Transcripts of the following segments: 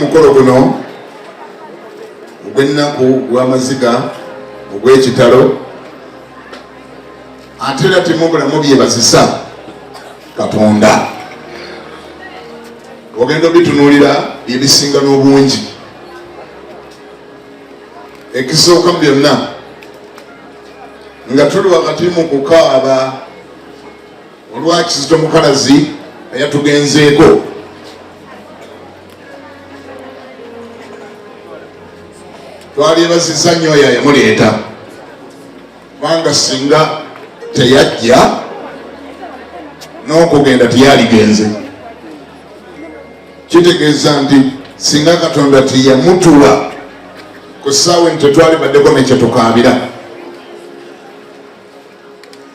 mukolo guno ogw'ennaku gw'amaziga ogw'ekitalo ate era temubulamu byebazisa Katonda ogenda obitunuulira byebisinga n'obungi. Ekisooka mu byonna nga tuli wakati mu kukaaba olwa Kizito Mukalazi eyatugenzeeko. Twalyebaziza nnyo oyo yamuleeta kubanga singa teyajja n'okugenda teyaligenze. Kitegeeza nti singa Katonda teyamutuwa ku ssaawa eno tetwalibaddeko nekyetukaabira.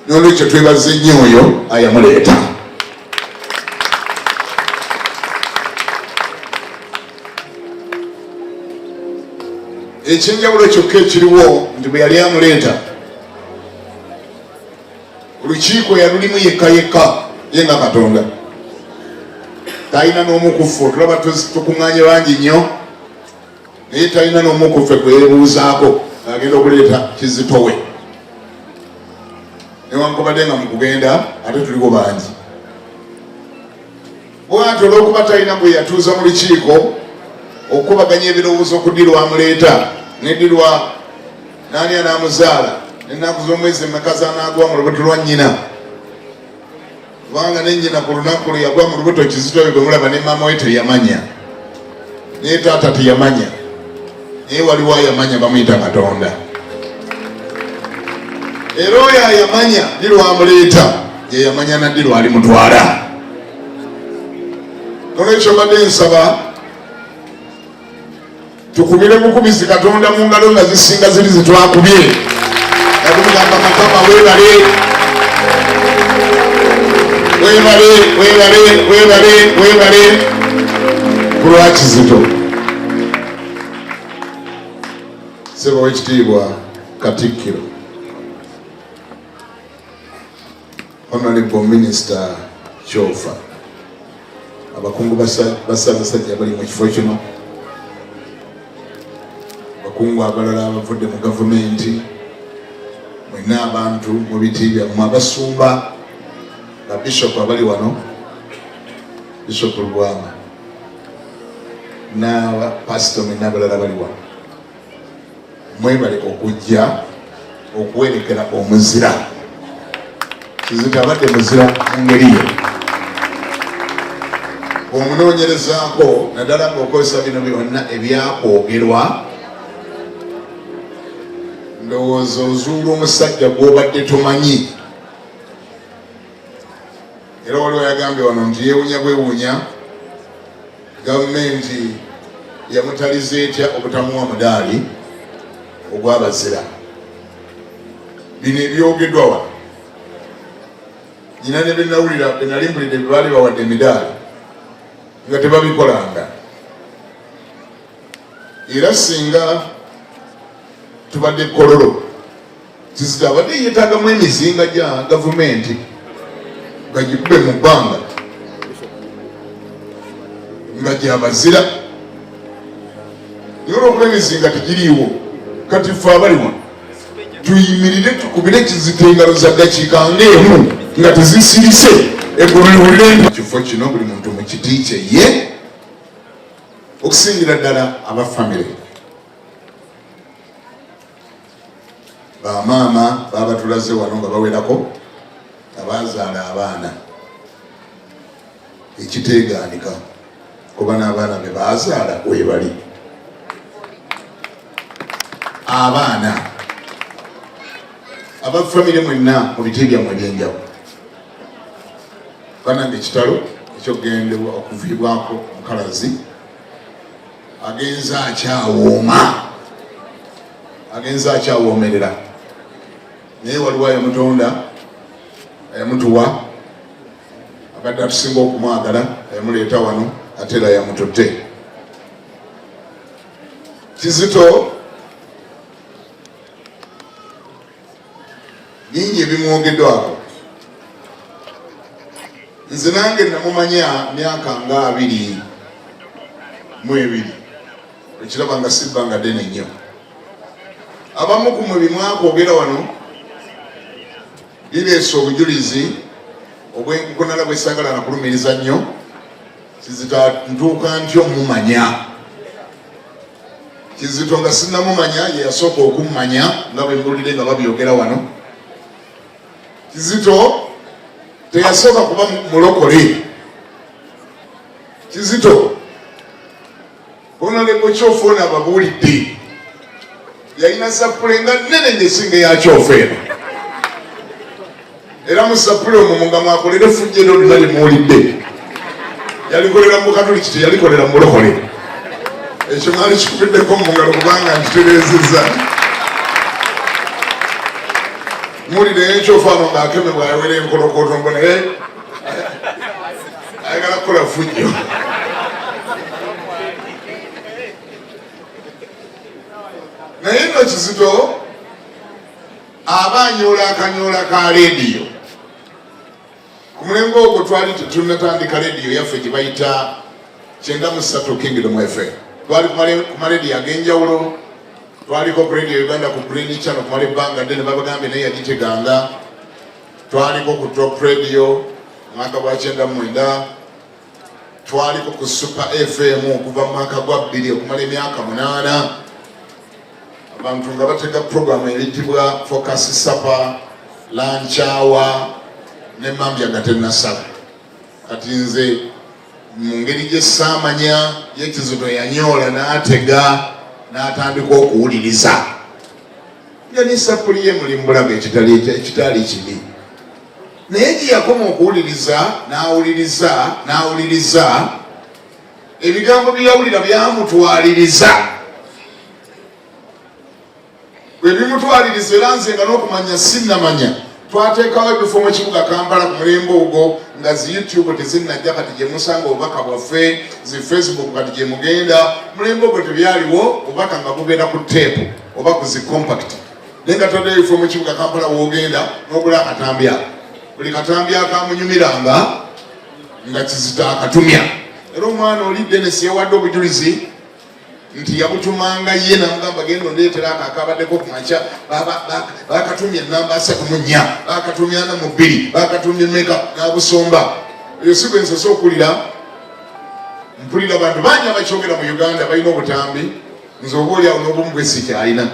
N'olwekyo twebaze nnyo oyo ayamuleeta. Ekyenjawulo kyokka ekiriwo nti bwe yali amuleeta olukiiko yalulimu yekka yekka ye nga Katonda. Talina n'omukuffe, tulaba tukuŋŋaanye bangi nnyo naye talina n'omukuffe kwebuuzaako agenda okuleeta Kizito we. Newankubadde nga mu kugenda ate tuliwo bangi. Bw'atyo olw'okuba talina bwe yatuuza mu lukiiko okubaganya ebirowoozo ku ddi lwamuleeta ne ddi lwa naani anaamuzaala n'ennaku z'omwezi emmeka z'anaagwa mu lubuto lwa nnyina. Kubanga ne nnyina ku lunaku lwe yagwa mu lubuto Kizito we gwe mulaba ne maama we teyamanya naye taata teyamanya naye waliwo ayamanya bamuyita Katonda. Era oyo ayamanya ddi lwamuleeta ye yamanya naddi lwalimutwala. Nolwekyo badde nsaba tukubire bukubizi Katonda mu ngalo nga zisinga ziri zitwakubye nga tumugamba Mukama weebale weebale weebale weebale weebale ku lwa Kizito. Ssebo w'ekitiibwa Katikkiro Honorable Minister Kyofa, abakungu bassaabasajja bali mu kifo kino, abakungu abalala abavudde mu gavumenti, mwenna abantu mu biti byammwe, abasumba ba Bishop abali wano, Bishop Lwanga n'aba pastor mwenna abalala bali wano, mwebale okujja okuwerekera omuzira. Kizito abadde muzira mu ngeri ye. Omunoonyerezaako naddala ng'okozesa bino byonna ebyakwogerwa, ndowooza ozuula omusajja gw'obadde tomanyi. Era waliwo yagambye wano nti yeewunya bwewunya gavumenti yamutaliza etya obutamuwa mudaali ogw'abazira. Bino ebyogeddwa wano nyina ne benawulira benali mpulidde bye baali bawadde emidaali nga tebabikolanga. Era singa tubadde kololo Kizito abadde yeetaagamu emizinga gya gavumenti nga gikube mu bbanga nga gyabazira. Naye olw'okuba emizinga tegiriiwo, kati ffe abali wano tuyimirire tukubire Kizito engalo za ddakiika ng'emu nga tezisirise eggulu liwulire nti kifo kino buli muntu mu kiti kye ye, okusingira ddala abafamire. Bamaama baba tulaze wano nga bawerako abazaala abaana, ekiteegaanika kuba n'abaana be bazaala webali. Abaana abafamire mwenna mu biti byammwe ebyenjawulo, banange ekitalo ekyogendebwa okuviibwako Mukalazi agenza akyawooma, agenza akyawoomerera, naye waliwo ayamutonda ayamutuwa abadde atusinga okumwagala ayamuleeta wano ate era yamututte. Kizito bingi ebimwogeddwako. Nze nange namumanya myaka nga 2 ekiraba nga si bbanga ddene nnyo. Abamu ku mwe bimwakwogera wano bireese obujulizi obwenkukunala bwe saagala nakulumiriza nnyo. Kizito ntuuka ntyo mumanya. Kizito nga sinnamumanya ye yasooka okummanya nga bwe mbulire nga babyogera wano. Kizito teyasooka kuba mulokole. Kizito Honorable Kyofuna ababuulidde yalina sapule nga nnene ng'esinga eya Kyofeero. Era mu sapule omwo nga mwakolere fujje lyonna limuwulidde. Yalikolera mu Katoliki, teyalikolera mu mulokole. Ekyo mwali kikubiddeko mu ngalo kubanga nkitereezezza. Muwulire Kyofuna ng'akemebwa ayawera enkolokoto mbona ayagala kukola fujjo. Naye nno Kizito aba anyoola akanyoola ka leediyo. Ku mulembe ogwo twali tetunnatandika leediyo yaffe gye bayita 93 Kingdom FM. Twali ku maleediyo ag'enjawulo. Twaliko ku leediyo Uganda ku Green Channel kumala ebbanga ddene babagambye naye yagiteganga. Twaliko ku Top Radio mwaka gwa 99. Twaliko ku Super FM okuva mu mwaka gwa 2 okumala emyaka 8. Abantu nga batega programu eyitibwa Focus Supper, Lunch Hour ne Mambya nga tennasala. Kati nze mu ngeri gye saamanya ye Kizito yanyoola n'atega n'atandika okuwuliriza. Nga ne sapuli ye mulimbulaga ekitali kibi. Naye gye yakoma okuwuliriza n'awuliriza ebigambo bye yawulira byamutwaliriza. Bwe bimutwaliriza era nze nga n'okumanya sinnamanya. Twateekawo ebifo mu kibuga Kampala ku mulembe ogwo nga zi YouTube tezinnajja kati gye musanga obubaka bwaffe, zi Facebook kati gye mugenda. Mulembe ogwo tebyaliwo, obubaka nga bubeera ku teepu oba ku zi compact. Naye nga twaddeyo ebifo mu kibuga Kampala w'ogenda n'ogula akatambi ako. Buli katambi akamunyumiranga nga Kizito akatumya. Era omwana oli Dennis yawadde obujulizi nti yabutumanga ye namugamba genda ondeetera akakabaddeko ku makya bakatumya enamba 34 bakatumya 42 bakatumya meka n'abusomba. Eyo si bwe nsose okulira mpulira abantu bangi abakyogera mu Uganda balina obutambi nze oba oliawo n'obumu bwe sikyalina.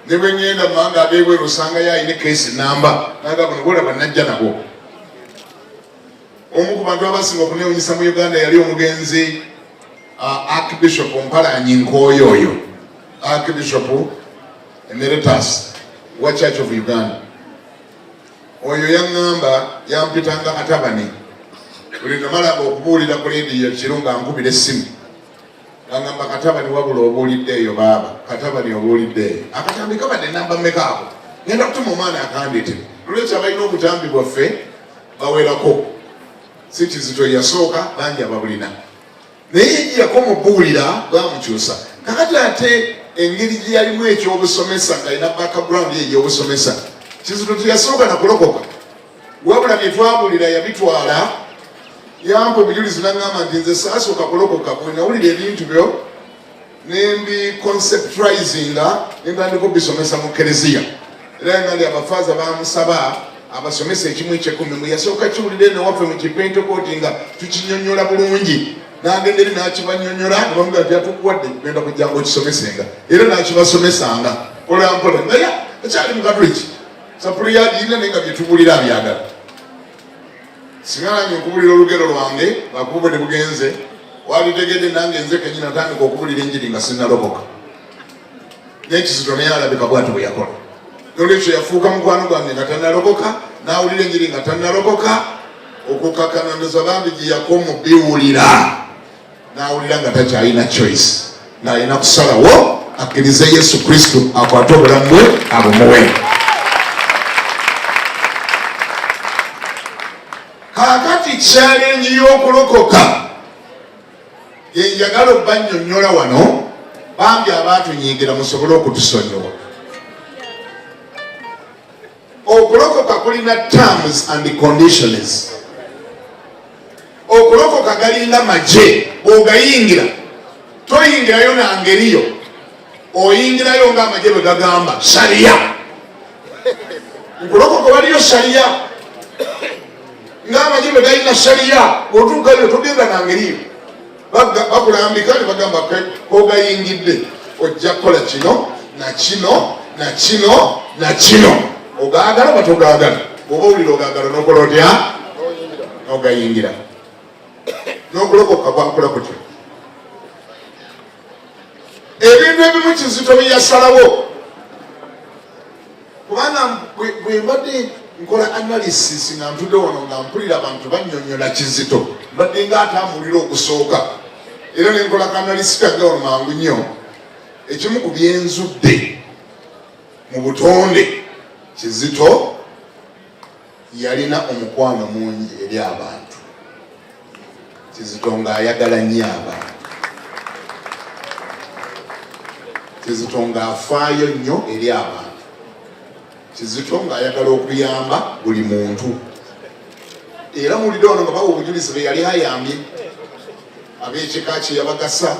Ne bwe ngenda mu mawanga ag'ebweru osangayo alina case namba nagamba nobolaba najja nabo. Omu ku bantu abasinga okuneewunyisa mu Uganda yali omugenzi Archbishop Mpalanyi Nkooyooyo, Archbishop Emeritus wa Church of Uganda. Oyo yaŋŋamba yampitanga katabani. Buli namalanga okubuulira ku leediyo kiro nga nkubira essimu. Yaŋŋamba katabani wabula obuulidde eyo baaba, katabani obuulidde eyo. Akatambi kabadde namba mmeka ako? Ngenda kutuma omwana akandeetere. Lwekyo abalina obutambi bwaffe bawerako. Si Kizito yasooka bangi ababulina. Naye yakoma okubuulira bwamukyusa. Kakati ate engeri gye yalimu eky'obusomesa ng'alina background ye ey'obusomesa. Kizito teyasooka na kulokoka. Wabula bye twabuulira yabitwala yampa obujulizi n'aŋŋamba nti nze saasooka kulokoka bwe nawulira ebintu byo ne mbiconceptualizinga ne ntandika obisomesa mu Kereziya. Era ngali abafaaza bamusaba abasomesa ekimu ekyekumi mwe yasooka kiwulire newaffe mu Kipentekooti nga tukinyonnyola bulungi. N'agenda eri n'akibanyonnyola ne bamugamba nti atukuwadde genda kujjanga okisomesenga. Era n'akibasomesanga mpola mpola. Naye akyali mu Katoliki. Sapuli yagirina naye nga bye tubuulira abyagala. Singa nange okubuulira olugero lwange bakuba ne bugenze walitegedde nange nze kennyini natandika okubuulira enjiri nga sinnalokoka. Naye Kizito naye alabika bw'ati bwe yakola. Nolwekyo yafuuka mukwano gwange nga tannalokoka, n'awulira enjiri nga tannalokoka, okukakkanandiza bambi gye yakoma biwulira. N'awulira nga takyalina choice. Ng'alina kusalawo akkirize Yesu Kristo akwate obulamu bwe abumuwe. Kaakati challenge y'okulokoka yenjagala obbannyonnyola wano bambi abaatunyiigira musobole okutusonyiwa. Okulokoka kulina terms and conditions. Okulokoka galinga magye bw'ogayingira toyingirayo nangeriyo, oyingirayo ng'amagye bwe gagamba shariya. Nkulokoka waliyo shariya ng'amagye bwe galina shariya, bw'otuukayo togenda nangeriyo, bakulambika ne bagamba kogayingidde ojja kukola kino na kino na kino na kino. Ogaagala oba togaagala? Bw'oba owulira ogaagala n'okola otya? N'ogayingira. N'okulokoka kwakula kutyo. Ebintu ebimu Kizito bye yasalawo, kubanga bwe mbadde nkola analysis nga ntudde wano nga mpulira abantu bannyonnyola Kizito, mbadde ng'atambulira okusooka, era ne nkola analysis kange wano mangu nnyo. Ekimu ku byenzudde mu butonde, Kizito yalina omukwano mungi eri abantu. Kizito ng'ayagala nnyo abantu. Kizito ng'afaayo nnyo eri abantu. Kizito ng'ayagala okuyamba buli muntu. Era mulidde wano nga bawa obujulizi be yali ayambye. Ab'ekika kye yabagasa,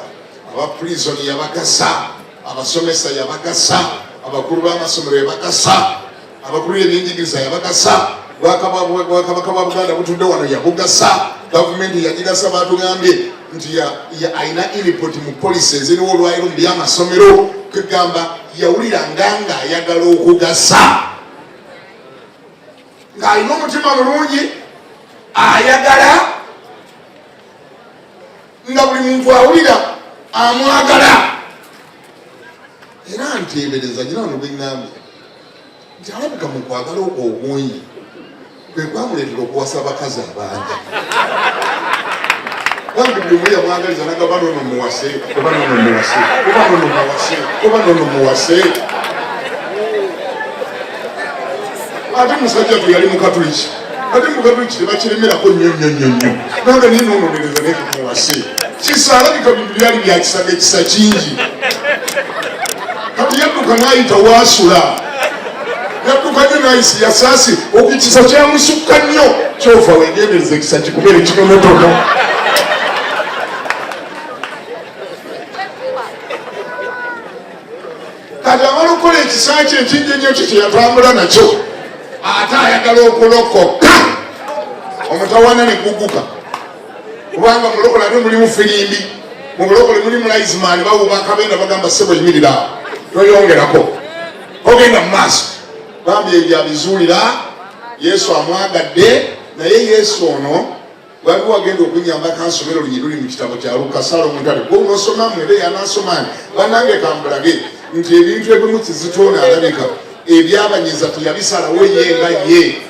aba prison yabagasa, abasomesa yabagasa, abakulu b'amasomero yabagasa, abakulu b'ebyenjigiriza yabagasa, Bwakabaka bwa Buganda butudde wano yabugasa, gavumenti yagigasa. Batugambye nti alina input mu policy eziriwo olwaliro mu by'amasomero, kugamba yawulira nga ayagala okugasa, ng'alina omutima mulungi, ayagala nga buli muntu awulira amwagala. Era nteebereza gira wano bwe ŋŋambye nti alabika mu kwagala okwo obungi kwe kwamuleetera okuwasa abakazi abangi. Wange buli omu yamwagaliza nagamba nono muwase, oba nono muwase, oba nono muwase, oba nono muwase. Ate musajja tu yali Mukatuliki, ate Mukatuliki tebakiremerako nnyo nnyo nnyo nnyo, nange naye noononereza naye tumuwase. Kisa alabika bintu byali bya kisaga ekisa kingi. Kati yadduka n'ayita waasula, yadduka nnyo n'ayisi yasaasi, okukisa kyamusukka nnyo. Kyofa weegendereza ekisa kikubeere kitonotono. Kati amala okukola ekisa kye ekingi ennyo kye kyeyatambula nakyo, ate ayagala okulokoka. Omutawaana ne gugguka, kubanga mulokole ate mulimu firimbi, mu bulokole mulimu laizimani, bawuba akabenda bagamba ssebo yimirira awo, toyongerako, ogenda mu maaso. Bambi ebyo abizuulira, Yesu amwagadde. Naye Yesu ono waliwo agenda okunyamba kansomero lunyi luli mu kitabo kya Luka Salomo ntale gwonosoma mwebe yanasomani banange kambulage nti ebintu ebimu Kizito ono alabika ebyabanyiza teyabisalawo ye nga ye,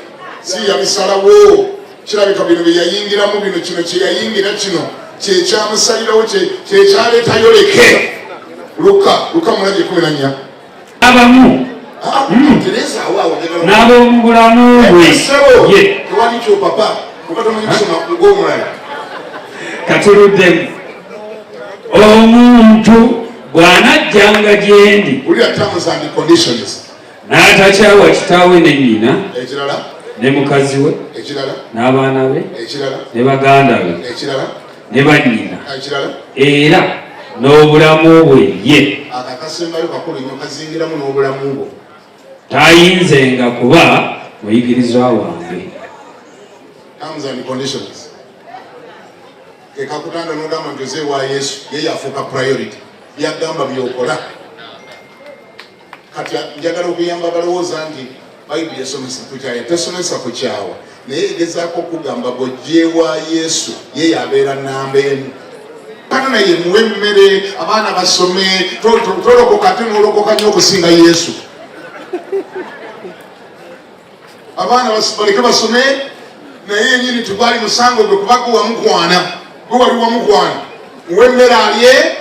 si yabisalawo. Kirabika bino bye yayingiramu, bino kino kye yayingira, kino kyekyamusalirawo, kyekyaleetayo leke. Luka mulage 14 abamu n'ab'omu bulamu bwe tewali kyopapa kuba tomanyi kusoma ng'omulala. Katuluddemu omuntu bw'anajjanga gye ndi n'atakyawa kitaawe ne nnyina ne mukazi we n'abaana be ne baganda be ne bannyina era n'obulamu bwe ye, tayinzenga kuba muyigirizwa wange. Kakutanda n'ogamba nti oze wa Yesu, ye yafuuka priority, byagamba byokola. Kati njagala okuyamba balowooza nti Bayibuli esomesa ku kyawa, tesomesa ku kyawa, naye egezaako okugamba bw'ojje wa Yesu, ye yabeera nnamba emu. Kati naye muwe emmere, abaana basome, tolokoka ate n'olokoka nnyo okusinga Yesu. Abaana baleke basome, naye yennyini tugwali musango gwe kuba gwe wamukwana, gwe wali wamukwana. Muwe emmere alye,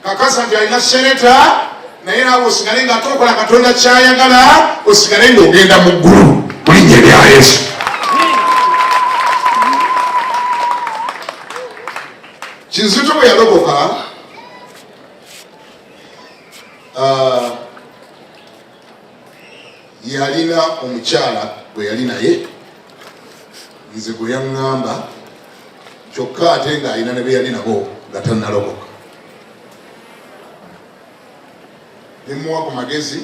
kakasa nti alina seneta, naye naawe osigale ng'ate okola Katonda kyayagala, osigale ng'ogenda mu ggulu mu linnya lya Yesu. Kizito bwe yalokoka, yalina omukyala gwe yali naye, nze gwe yaŋŋamba, kyokka ate ng'alina ne be yali nabo nga tannalokoka. nemuwa ku magezi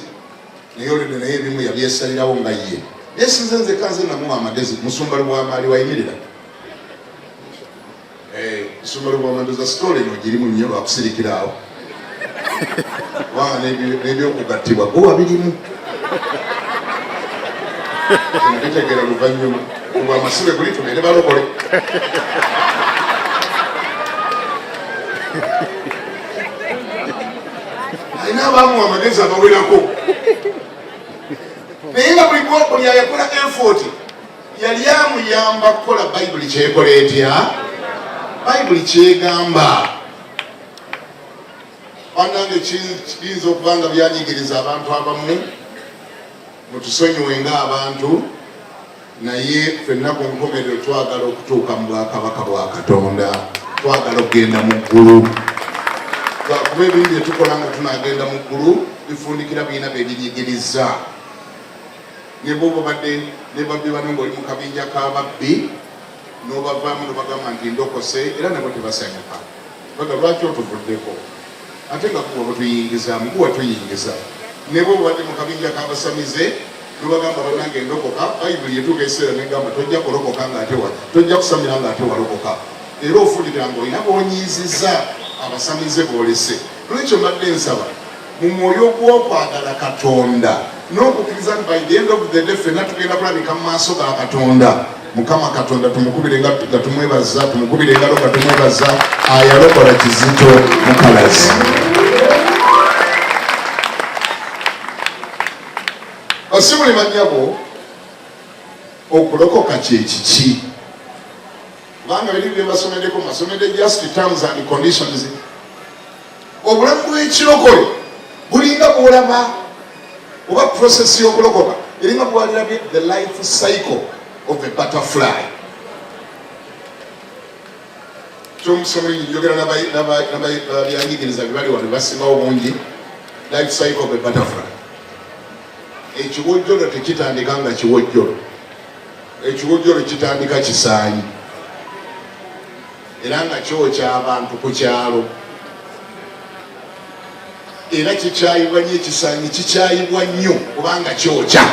naye olede naye ebimu yabyesalirawo nga ye yesinze nze kanze namuwa amagezi musumba lubwamaali wayimirira musumba lubwamandoza sitole eno girimu nnyo lwakusirikira awo kubanga n'ebyokugattibwa gowa birimu bitegeera luvannyuma kuba amasibe guli tumere balokole alina abamuwa amagezi abawerako naye nga buli ayakola effort yali amuyamba kukola bayibuli kyekola etya bayibuli kyegamba wanange kiyinza okuba nga byanyigiriza abantu abamu mutusonyiwe ng'abantu naye ffenna ku nkomerero twagala okutuuka mu bwakabaka bwa Katonda twagala okugenda mu ggulu kuba ebintu bye tukola nga tunagenda mu ggulu bifundikira birina bebinyigiriza ne bwoba badde ne babbi bano ng'oli mu kabinja k'ababbi n'obavaamu nobagamba nti ndokose era nabo tebasanyuka baga lwaki otuvuddeko ate nga kuba batuyingizaamu kuba tuyingiza ne bwoba badde mu kabinja k'abasamize nobagamba banange endokoka bayibuli etuuka ekiseera negamba tojja kulokoka ng'ate tojja kusamira ng'ate walokoka era ofulira ng'olina b'onyiiziza abasamize boolese lwekyo mbadde nsaba mu mwoyo gw'okwagala Katonda n'okukkiriza nti by the end of the day ffenna tugenda kulabika mu maaso ga Katonda Mukama Katonda tumukubire nga tumwebaza tumukubire engalo nga tumwebaza ayalokola Kizito Mukalazi basibuli bannyabo okulokoka kyekiki kubanga biri bye basomedeko masomede just terms and conditions obulamu bw'ekirokole bulinga bwolaba oba process y'okulokoka eringa bwalirabye the life cycle of a butterfly. Ky'omusomi njogera n'abyanyigiriza bye bali wano basingawo bungi life cycle of a butterfly. Ekiwojjolo tekitandika nga kiwojjolo, ekiwojjolo kitandika kisaanyi era nga kyokya abantu ku kyalo era kikyayibwa nnyo ekisaanyi kikyayibwa nnyo kubanga kyokya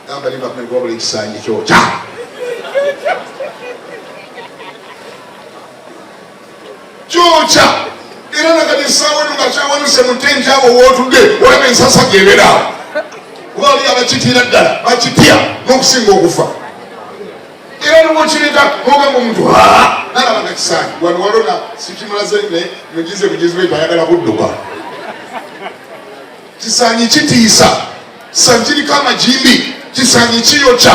gamba nibakumerwa buli ekisaanyi kyokya kyokya era nakati essaawa eno nga kyawanuse mu ttenti abo wootudde olaba ensasa geberaawo kuba oli abakitiira ddala bakitya n'okusinga okufa era niwokireeta nogamba omuntu nalaba nga kisaanyi wano walona sikimulaze mugize bugizi bwe tayagala kudduka kisaanyi kitiisa kisaanyi kiriko amajimbi kisaanyi kiyokya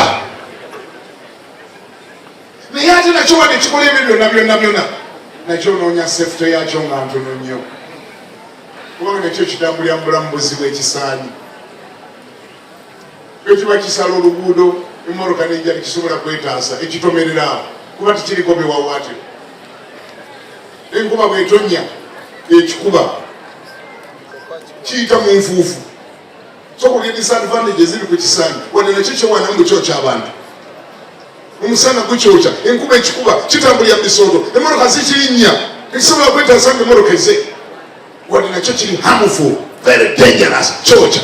naye ate nakyo wadde kikola ebyo byonna nakyo noonya sefute yakyo nga ntono nnyo kubanga nakyo kitambulira mu bulamu buzi bw'ekisaanyi bwe kiba kisala oluguudo emmotoka nejja tekisobola kwetaasa ekitomerera kuba tikiriko biwawaatiro enkuba bwetonya ekikuba kiyita mu nfuufu so kulya disadvantage eziri ku kisaanyi wadde nakyo kyewanambu kyokya abantu omusana gukyokya enkuba ekikuba kitambulira misooto emmotoka zikirinnya tekisobola kwetaasa nga emmotoka eze wadde nakyo kiri harmful very dangerous kyokya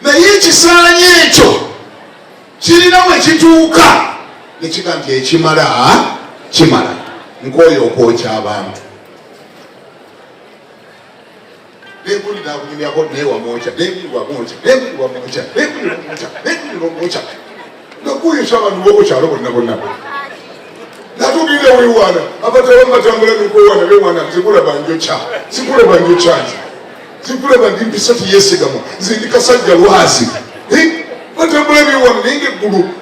naye ekisaanyi ekyo kirina we kituuka nekiga nti ekimala kimala nk'oyo okwokya abantu n'egguli nakunyumyako naye wamwokya n'ebiri wamwokya n'ebiri wamwokya n'ebiri wamwokya n'ebiri wamwokya nakuyosa abantu bokukyalo bonna bonna natugire wewana abatabamu batambula nokwewana bewana zikulaba njokya zikulaba njokyanzi zikulaba ndi mpisa tiyesigamwa nze ndi kasajja lwazi batambula bewana naye nga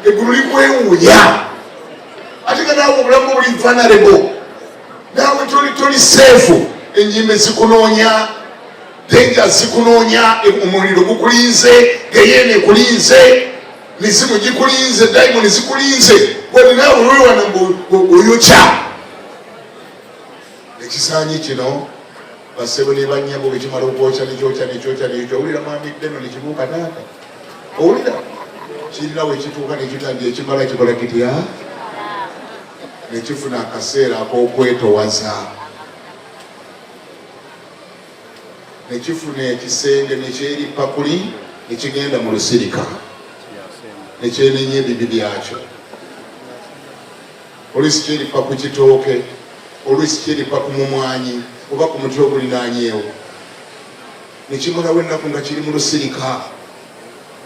eggulu likwewunya ate nga naawe obulamu buli vulnerable naawe toli seefu enyimbe zikunoonya denja zikunoonya omuliro gukulinze geyene ekulinze mizimu gikulinze daimoni zikulinze wadde naawe olwewana oyokya ekisaanyi kino basebo ne bannyabo bekimala okwokya nekyokya nekyokya nekyokya owulira mwami ddeno nekibuuka naaka owulira kirina wekituuka nekitandika ekimala kikola kitya nekifuna akaseera ak'okwetowaza nekifuna ekisenge nekyerippa kuli nekigenda mu lusirika nekyenenya ebibi byakyo. Oluusi kyerippa ku kitooke, oluusi kyerippa ku mumwanyi oba ku muti ogulinanyeewo, nekimalawo ennaku nga kiri mu lusirika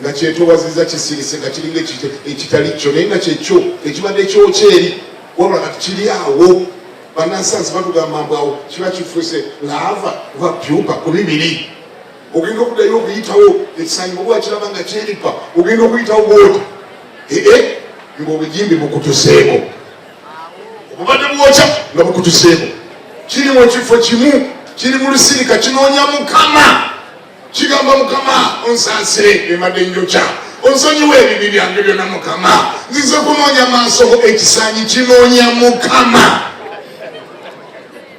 nga kyetowaziza kisirise nga kiringa ekitali kyo naye nga kyekyo ekibadde kyokyeri wabula kati kiri awo. Bannansansi batugamba mbu awo kiba kifuuse laava oba pyupa ku bibiri. Ogenda okuddayo okuyitawo ekisanyi bwe bwakiraba nga kyerippa ogenda okuyitawo bwoti ng'obugimbi bukutuseeko, obubadde bwokya nga bukutuseeko. Kiri mu kifo kimu, kiri mu lusirika kinoonya Mukama. Kigamba Mukama onsaasire emadde njokya, onsonyiwe ebibi byange byonna Mukama, nzize kunoonya maaso ekisanyi kinoonya Mukama.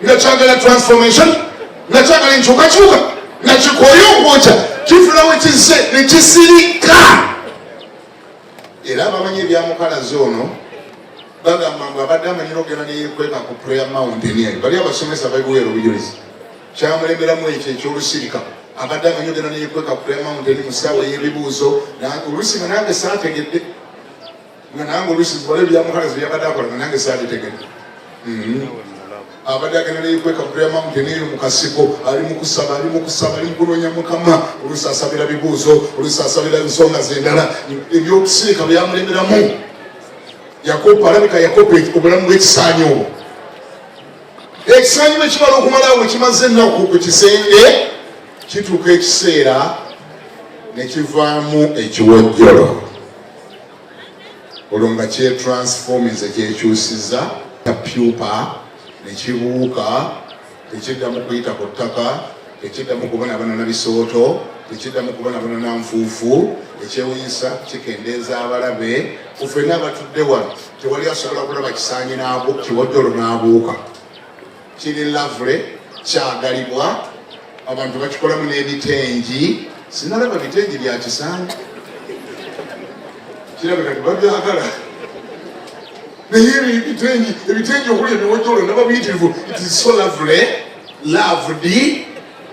Nga kyagala transformation, nga kyagala enkyukakyuka, nga kikoye okwokya, kifuna we kizze ne kisirika. Era abamanyi ebyamukalazi ono bagamba mbu abadde amanyira okugenda neyekweka ku prayer mountain. Bali abasomesa babiweera obujulizi kyamulemberamu ekyo ekyolusirika. Abadde amanyi ogenda neyekweka ku prayer mountain mu ssaawa ey'ebibuuzo, oluusi nga nange saategedde, nga nange oluusi zibala ebyamukalazi byabadde akola nga nange saabitegedde. Abadde agenda neyekweka ku prayer mountain eyo mu kasiko, ali mu kusaba ali mu kunoonya Mukama, oluusi asabira bibuuzo, oluusi asabira ensonga z'endala. Ebyokusirika byamulemberamu. Yakopa alabika yakopa obulamu bw'ekisaanyi obwo. Ekisaanyi bwe kimala okumalawo bwe kimaze ennaku ku kisenge, kituuka ekiseera ne kivaamu ekiwojjolo. Olwo nga kyetransformize kyekyusiza kapyupa ne kibuuka, tekiddamu kuyita ku ttaka, tekiddamu kubonaabona na bisooto, tekiddamu kubonaabona na nfuufu, ekyewunyisa kikendeeza abalabe. Ffenna abatudde wano tewali asobola kulaba kisaanyi kiwojjolo n'abuuka. Kiri lavule, kyagalibwa, abantu bakikolamu n'ebitengi. Sinalaba bitengi bya kisaanyi, kirabika tebabyagala. Naye ebitengi okuli ebiwojjolo naba biyitirivu, it is so lovely, loved.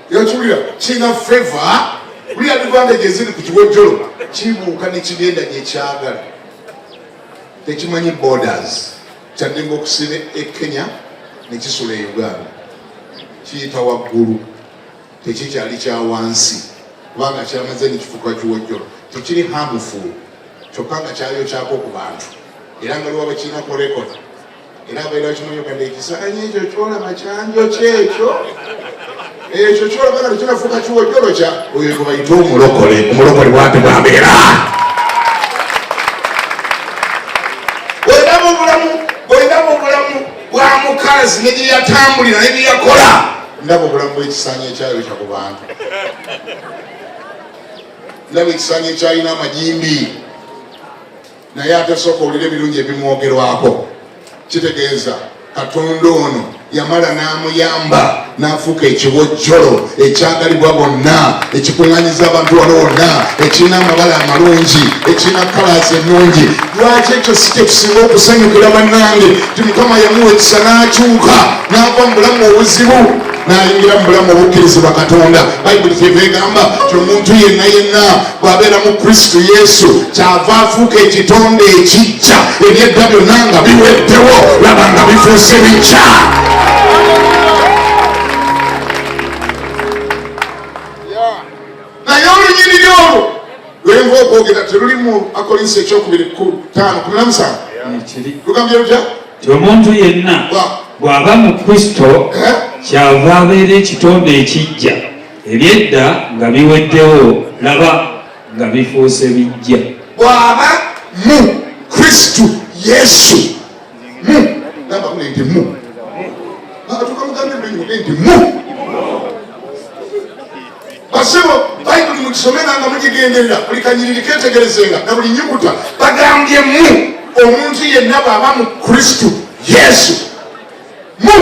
Yakiwulira kina favor, buli advantage eziri ku kiwojjolo kibuuka ne kigenda gye kyagala. Tekimanyi borders, kyaddenga okusiba e Kenya ne kisula e Uganda. Kiyita waggulu, tekikyali kya wansi kubanga kyamaze ne kifuuka kiwojjolo. Tekiri harmful kyokka nga kyayokyako ku bantu era nga lwaba kirinako record. Era abaira kimanyi okadde ekisaanyi ekyo kyolaba kyanjokya ekyo kyolaba nga tekinafuuka kiwojjolo kya oyo gwe bayita omulokole. Omulokole bwate bwambeera. Bw'endaba obulamu bwa mukazi ne gye yatambulira ne bye yakola, ndaba obulamu bw'ekisaanyi ekyayokya ku bantu. Ndaba ekisaanyi ekyalina amajimbi naye ate sooka owulira ebirungi ebimwogerwako. Kitegeeza Katonda ono yamala n'amuyamba n'afuuka ekiwojjolo ekyagalibwa bonna, ekikuŋŋanyiza abantu wano wonna, ekirina amabala amalungi, ekirina kalaasi ennungi. Lwaki ekyo si kye tusinga okusanyukira bannange? Ti Mukama yamuwa ekisa n'akyuka n'ava mu bulamu obuzibu n'ayingira mu bulamu obukkirizibwa Katonda. Bayibuli kyeva egamba ti omuntu yenna bw'abeera mu Kristo Yesu kyava afuuka ekitonde ekijja, ebyedda byonna nga biweddewo, laba nga bifuuse bijja. Naye olunyiriri olwo lwenva okwogera teruli mu Akolinsi ekyokubiri 5:17 lugambye lutya? Ti omuntu yenna bw'aba mu Kristo kyava abeera ekitonde ekijja, ebyedda nga biweddewo, laba nga bifuuse bijja. Bw'aba mu Kristo Yesu, namba kune nti mu tukamugambye nti mu basebo Bayibuli mukisomenga nga mugigenderera, buli kanyiriri ketegerezenga na buli nyukuta. Bagambye mu omuntu yenna bw'aba mu Kristo Yesu, mu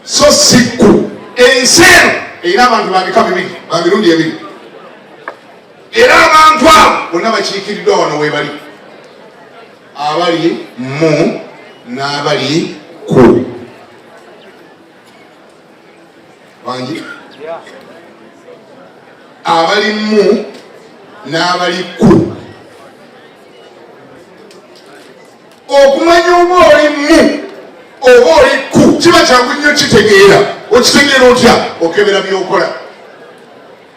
so siku ensero erina abantu babika bibiri bamirundi ebiri, era abantu abo bonna bakiikiriddwa wano webali, abali mu n'abali ku. Wangi abalimu n'abaliku. Okumanya oba olimu oba oliku kiba kyangu nnyo kitegeera. Okitegeera otya? Okebera byokola,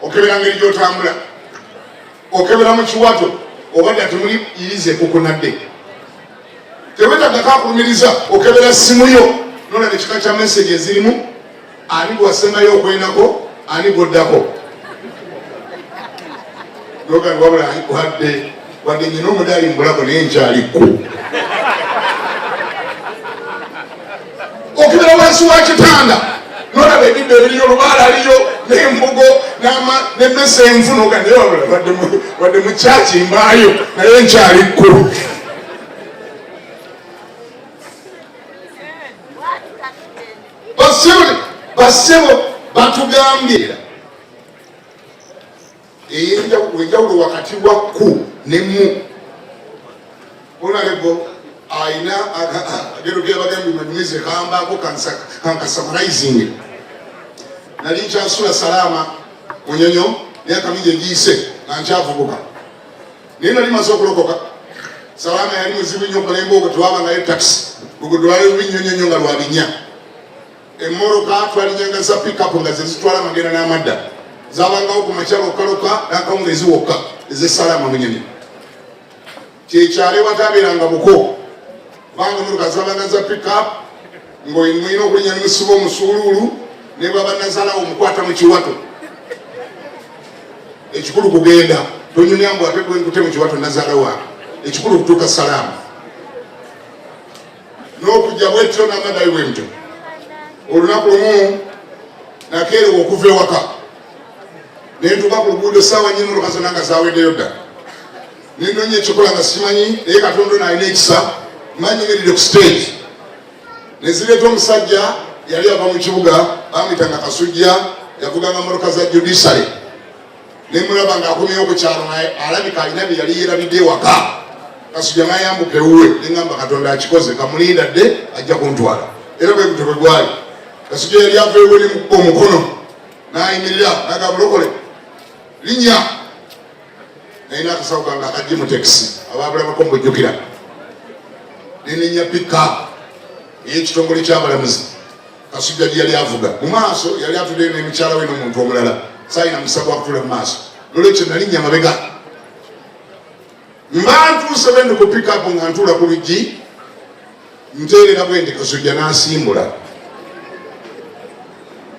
okebera ngeri gyotambula, okebera mu kiwato obadde temuli irize kukunadde. Tewetaaga kakulumiriza, okebera simu yo nolaba ekika kya message ezirimu, ani gwasembayo okwendako, ani gwoddako. Logani wabula wadde nyina omudaali mbulako naye nkyaliku. Okebera wansi wa kitanda nolaba ebidde ebiriyo, olubaala aliyo n'embugo n'emmese envu nogani wabula wadde mu kyaki mbaayo naye nkyaliku. Basebo batugambye enjawulo wakati wa ku ne mu. Onalebo ayina agero gebagambi manyumize kambako kankasamarizing. Nali nkyasula Salama Munyonyo myaka mingi egiyise nga nkyavubuka. Naye nali maze okulokoka. Salama yali muzibu nnyo okulemba ogwo tewabangayo taxi. Ogwo lwali lubinyonyonyo nga lwabinya. Emmoroka twalinyanga za pick-up nga zezitwala amagenda n'amadda. Zabangawo ku makyalo okukaloka n'akawungeezi wokka ez'Salama Munyonyo. Kyekyalo watabeeranga buko. Kubanga emmoroka zabanga za pick-up ng'omulina okulinya n'omusiba omusuuluulu ne baba Nazalawo omukwata mu kiwato. Ekikulu kugenda tonyumya mbu ate gwe nkute mu kiwato Nazalawo. Ekikulu kutuuka Salama. N'okujja bwetyo n'amaddayo bwetyo. Olunaku lumu nakeerewa okuva ewaka ne ntuuka ku luguudo ssaawa nnya emmoroka zonna nga zaaweddeyo dda. Ne nnonya ekikola nga simanyi, naye Katonda ono alina ekisa, manyimiridde ku stage. Ne zireeta omusajja yali ava mu kibuga bamuyitanga Kasujja, yavuganga emmoroka za judiciary. Ne mulaba ng'akomyewo ku kyalo alabika alina bye yali yeerabidde ewaka. Kasujja n'ayambuka ewuwe ne ngamba Katonda akikoze, kamulinda dde ajja kuntwala. Era bwe gutyo bwe gwali. Kasujja yali ava ewe n'emukka omukono n'ayimirira n'agamba mulokole linnya. Nalina akasawo kange akajje mu tekisi abaabulabako mbujjukira. Ne nninnya pika ey'ekitongole ky'abalamuzi. Kasujja gye yali avuga mu maaso yali atudde n'emukyala we n'omuntu omulala. Saayina musago akutula mu maaso. Nolwekyo nalinnya mabega. Mba ntuuse bende ku pikapu nga ntuula ku luggi nteerera bwendi Kasujja n'asimbula.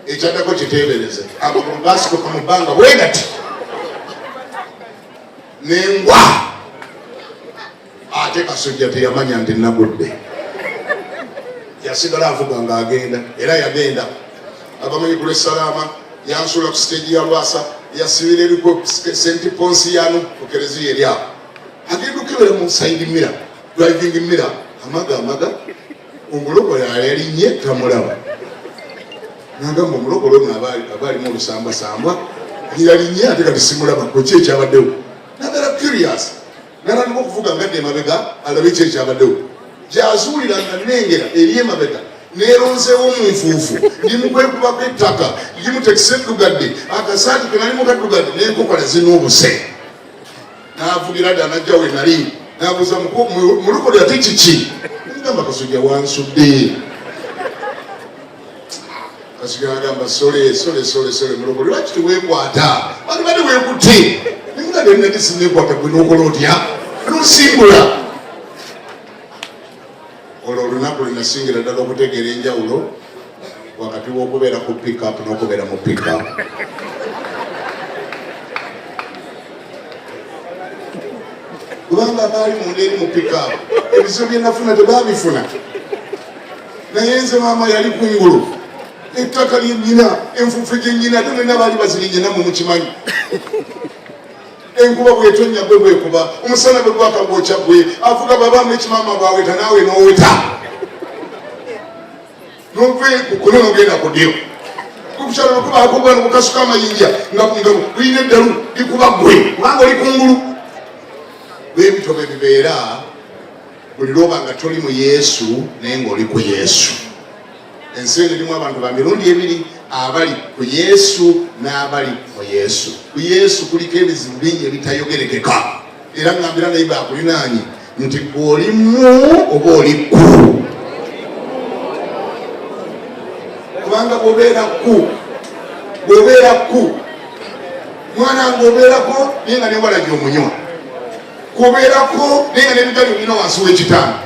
Ekyaddako kiteebereze amagulu gaasikoka mu bbanga bwe gati n'engwa. Ate Kasujja teyamanya nti nagudde. Yasigala avuga ng'agenda era yagenda. Abamanyi ku Salama yansuula ku siteegi ya Lwasa yasibira eriko St. Ponsiano ku kereziya eri awo. Agenda okebera mu side mirror, driving mirror, amaga omulokole alinnye tamulaba. Nagamba omulokole ono abaalimu olusambasamba yalinnye ate kati simulaba ki ekyabaddewo. Nabeera curious nalandimu okuvuga ngadde emabega alabe ki ekyabaddewo. Gyazuulira nga nnengera eri emabega neeronzeewo mu nfuufu ndimukwekubako ettaka limutekisa eddugadde akasaati ke nalimu kaddugadde n'enkokola zinoobuse. N'avugira dda n'ajja we nali n'abuuza mulokole ate kiki? Ngamba Kasujja wansudde. Kasujja n'agamba sole mulokole lwaki teweekwata wandibadde weekutte. Nga nali nati sineekwata gwe n'okola otya n'osimbula. Olwo olunaku lwe nasingira ddala okutegeera enjawulo wakati w'okubeera ku pick-up n'okubeera mu pick-up. Kubanga abaali munda eri mu pick-up ebizibu bye nafuna tebaabifuna. Naye nze maama yali kungulu, ettaka lye nnyina, enfuufu gye nnyina, ate mwenna baali bazirinnye nammwe mukimanyi. Enkuba bw'etonnya gwe bwekuba, omusana bwe gwaka gwokya gwe, avuga babaamu ekimaama bwaweta naawe n'oweta. N'ova kuno n'ogenda ku ddyo. Kukyalo lwe kubaako bwano bukasuka amayinja nga luyina eddalu likuba ggwe kubanga oli kungulu. Bwe bityo bwe bibeera buli lw'oba nga toli mu Yesu naye ng'oli ku Yesu. ensi erimu abantu ba mirundi ebiri, abali ku Yesu n'abali mu Yesu. Ku Yesu kuliko ebizibu bingi ebitayogerekeka, era ngambira naye bakulinaanyi nti gw'olimu oba oli ku. Kubanga bw'obeera ku mwana ng'obeerako naye nga newala gy'omunywa, kubeerako naye nga n'ebigali olina wansi w'ekitanda,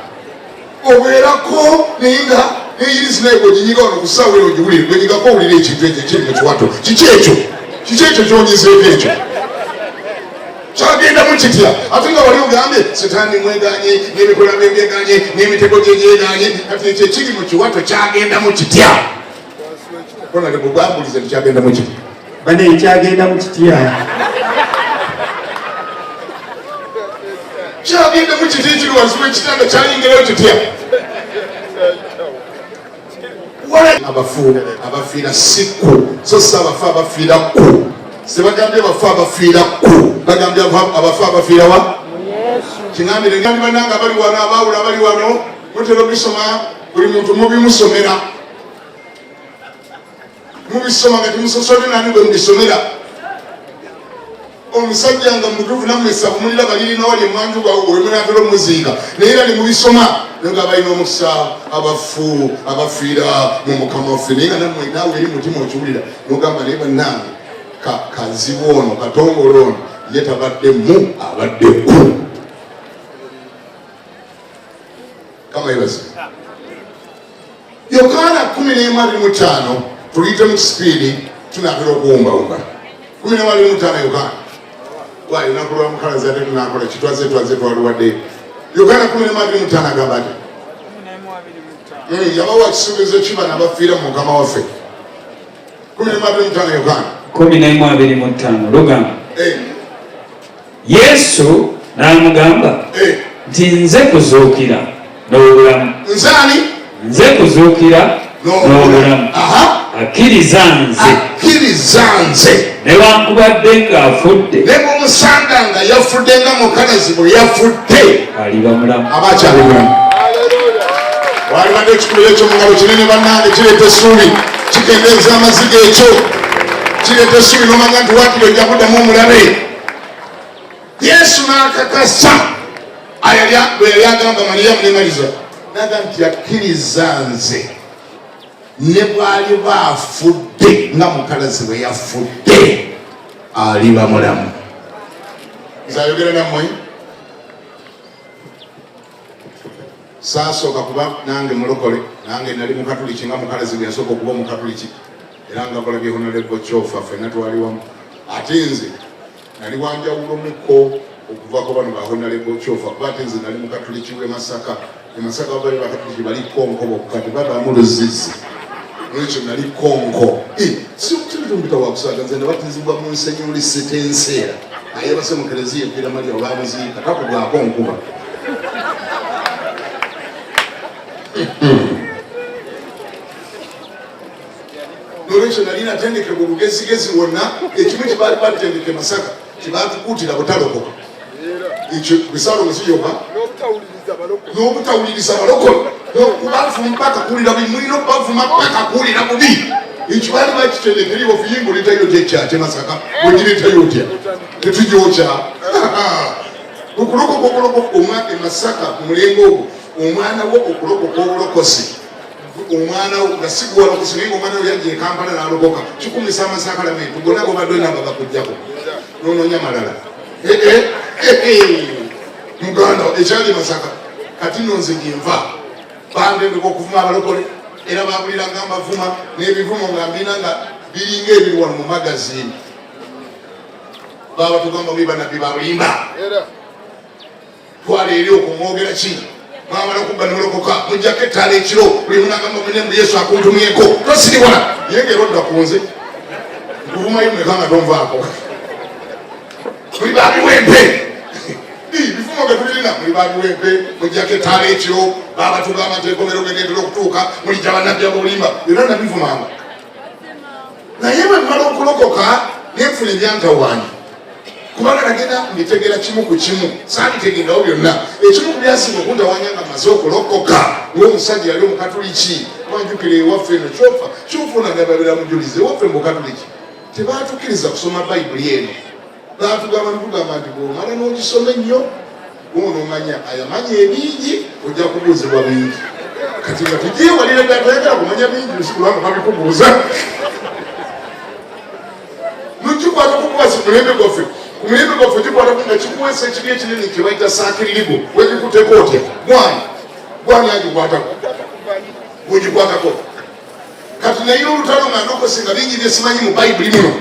obeerako naye nga neyirisi naye gweginyiga wano ku ssaawa eyo ogiwulire, gwenyigako owulire ekintu ekyo ekiri mu kiwato. Kiki ekyo kyonyizeeko ekyo? Kyagendamu kitya? Ate nga wali ogambye Setaani mweganye, n'emikola byeganye, n'emitego gyegyeganye, kati ekyo ekiri mu kiwato kyagendamu kitya? Konale bw'ogwambuliza nti kyagendamu kitya? Bane kyagendamu kitya? Kyagendamu kitya ekiri wansi w'ekitanda kyayingirayo kitya? Abafu abafiira si ku, so si abafu abafiira ku. Sebagambye abafu abafiira ku, bagambye abafu abafiira wa? Kingambire ngandi bananga bali wano, abaawula bali wano, mutera obisoma, buli muntu mubimusomera. Mubisoma nga timusosole nani bwe mubisomera. Omusajja nga mutuufu namwesa kumulira balirina wali emwanju gwawe wemunatera omuziika, naye era ne mubisoma nga balina omukisa abafu abafiira mu Mukama waffe. Naye nga nammwe naawe eri mutima okiwulira nogamba naye bannange kazibu ono katongole ono ye tabadde mu, abadde ku. Kama yebazi Yokaana 11:25 tuyite mu sipiidi tunatera okuwumbawumba. 11:25 Yokaana wayi nakulwa mukalazi ate tunakola kitwaze twaliwadde. Yokaana 11:25 agamba ati yabawa kisuubizo kiba nabafiira mu Mukama waffe. 11:25 Yokaana 11:25 lugamba Yesu n'amugamba nti nze kuzuukira n'obulamu. Nze kuzuukira n'obulamu. Akkiriza nze newankubadde ng'afudde, ne bw'omusanga nga yafudde nga mukalazi bwe yafudde, aliba mulamu. Abakyali bulamu. Walibadde ekikulu ekyo mu ngalo kinene bannange, kireeta essuubi, kikendeeza amaziga ekyo, kireeta essuubi n'omanya nti waakiri ojja kuddamu omulabe. Yesu n'akakasa bwe yali agamba Mariyamu ne Maliza, n'agamba nti akkiriza nze ne bw'ali baafudde nga mukalazi bwe yafudde, aliba mulamu. Nzayogera nammwe saasooka kuba nange mulokole, nange nali mukatuliki nga mukalazi bwe yasooka okuba omukatuliki, era nga kola bye Honorable Kyofa ffenna twali wamu. Ate nze nali wanjawulomukko okuvako bano ba Honorable Kyofa, kuba ate nze nali mukatuliki w'e Masaka. E Masaka bali bakatuliki bali konko bokukati babaamu luzizi, olwekyo nali konko. Sikirutumbita wakusaaga nze nabatizibwa mu Nsenyoli Sitenseera ayebase mu Kereziya Mpira Maria bamuziika takugwako nkuba. Nolwekyo nali natendekebwa obugezigezi wonna, ekimu kibaali batendeke Masaka kibatukuutira butalokoka. Ekyo bisalo musiyoka n'obutawuliriza balokole, n'okubavuma paka kuwulira bubi, mulina okubavuma paka kuwulira bubi. Ekyo baali bakitendekera ofuyingo oletayo tekyate Masaka wegireetayo otya tetugyokya. Okulokoka okulokoka omwaka e Masaka ku mulembe ogwo, omwana wo okulokoka obulokozi, omwana wo nga si gwalokozi naye ngaomwana we yajja e Kampala n'alokoka, kikumisa amasakalamentu gonna gobadde olina bagakuggyako noonoonya malala. Muganda ekyali Masaka kati nno nze gyenva bandendeka okuvuma abalokole, era babulira nga mbavuma n'ebivumo nga mbina nga biringa ebiri wano mu magazini. Baba tugamba muli bannabbi babulimba, twala eri okumwogera ki, mwamala okubba nolokoka mujjako ettaala ekiro, buli munagamba munemu Yesu akuntumyeko tosiribona naye ng'era odda ku nze nkuvumayo mmeka nga tonvaako. Muli babiwempe bifumo ge tulina, muli babiwempe mujjako ettaala ekiro, baba tugamba nti enkomero gegendera okutuuka, mulijja bannabbi ababulimba, era nabivumanga. Naye bwe mmala okulokoka nenfuna ebyantawaanya kubanga nagenda mbitegera kimu ku kimu saabitegendawo byonna ekimu ku byasinga okundawanya nga maze okulokoka ng'omusajja yali omukatuliki wanjukira ewaffe eno kyofa onagabalira mujulizi ewaffe mubukatuliki tebaatukkiriza kusoma bayibuli eno baatugamba nitugamba nti bwomala n'ogisoma ennyo gwonoomanya ayamanya ebingi ojja kubuuzibwa bingi kati nga tugyewalira ddala toyagala kumanya bingi lusikulanga babikubuuza nokikwata kukwasi mulembe gwaffe ku mulembe gwaffe kikwatako nga kikuweesa ekibi ekinene kyebayita saakiririgo wegikuteko otya gwani agikwatako bwegikwatako kati naye olutalo nga ndokosenga bingi byesimanyi mu bayibuli muno